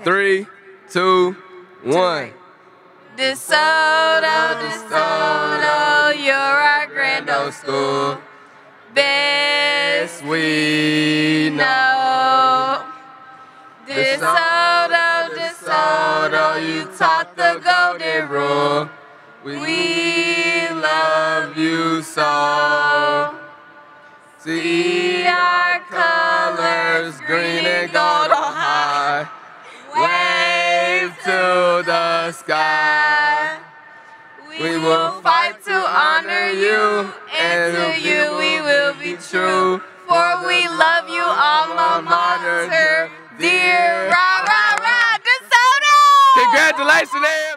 Three, two, one. DeSoto, DeSoto, you're our grand old school. Best we know. DeSoto, DeSoto, you taught the golden rule. We love you so. See our colors, green and gold on high. Wave to the sky. We will fight to honor you, and to you we will be true. For we love you, alma mater, dear rah rah rah DeSoto. Congratulations,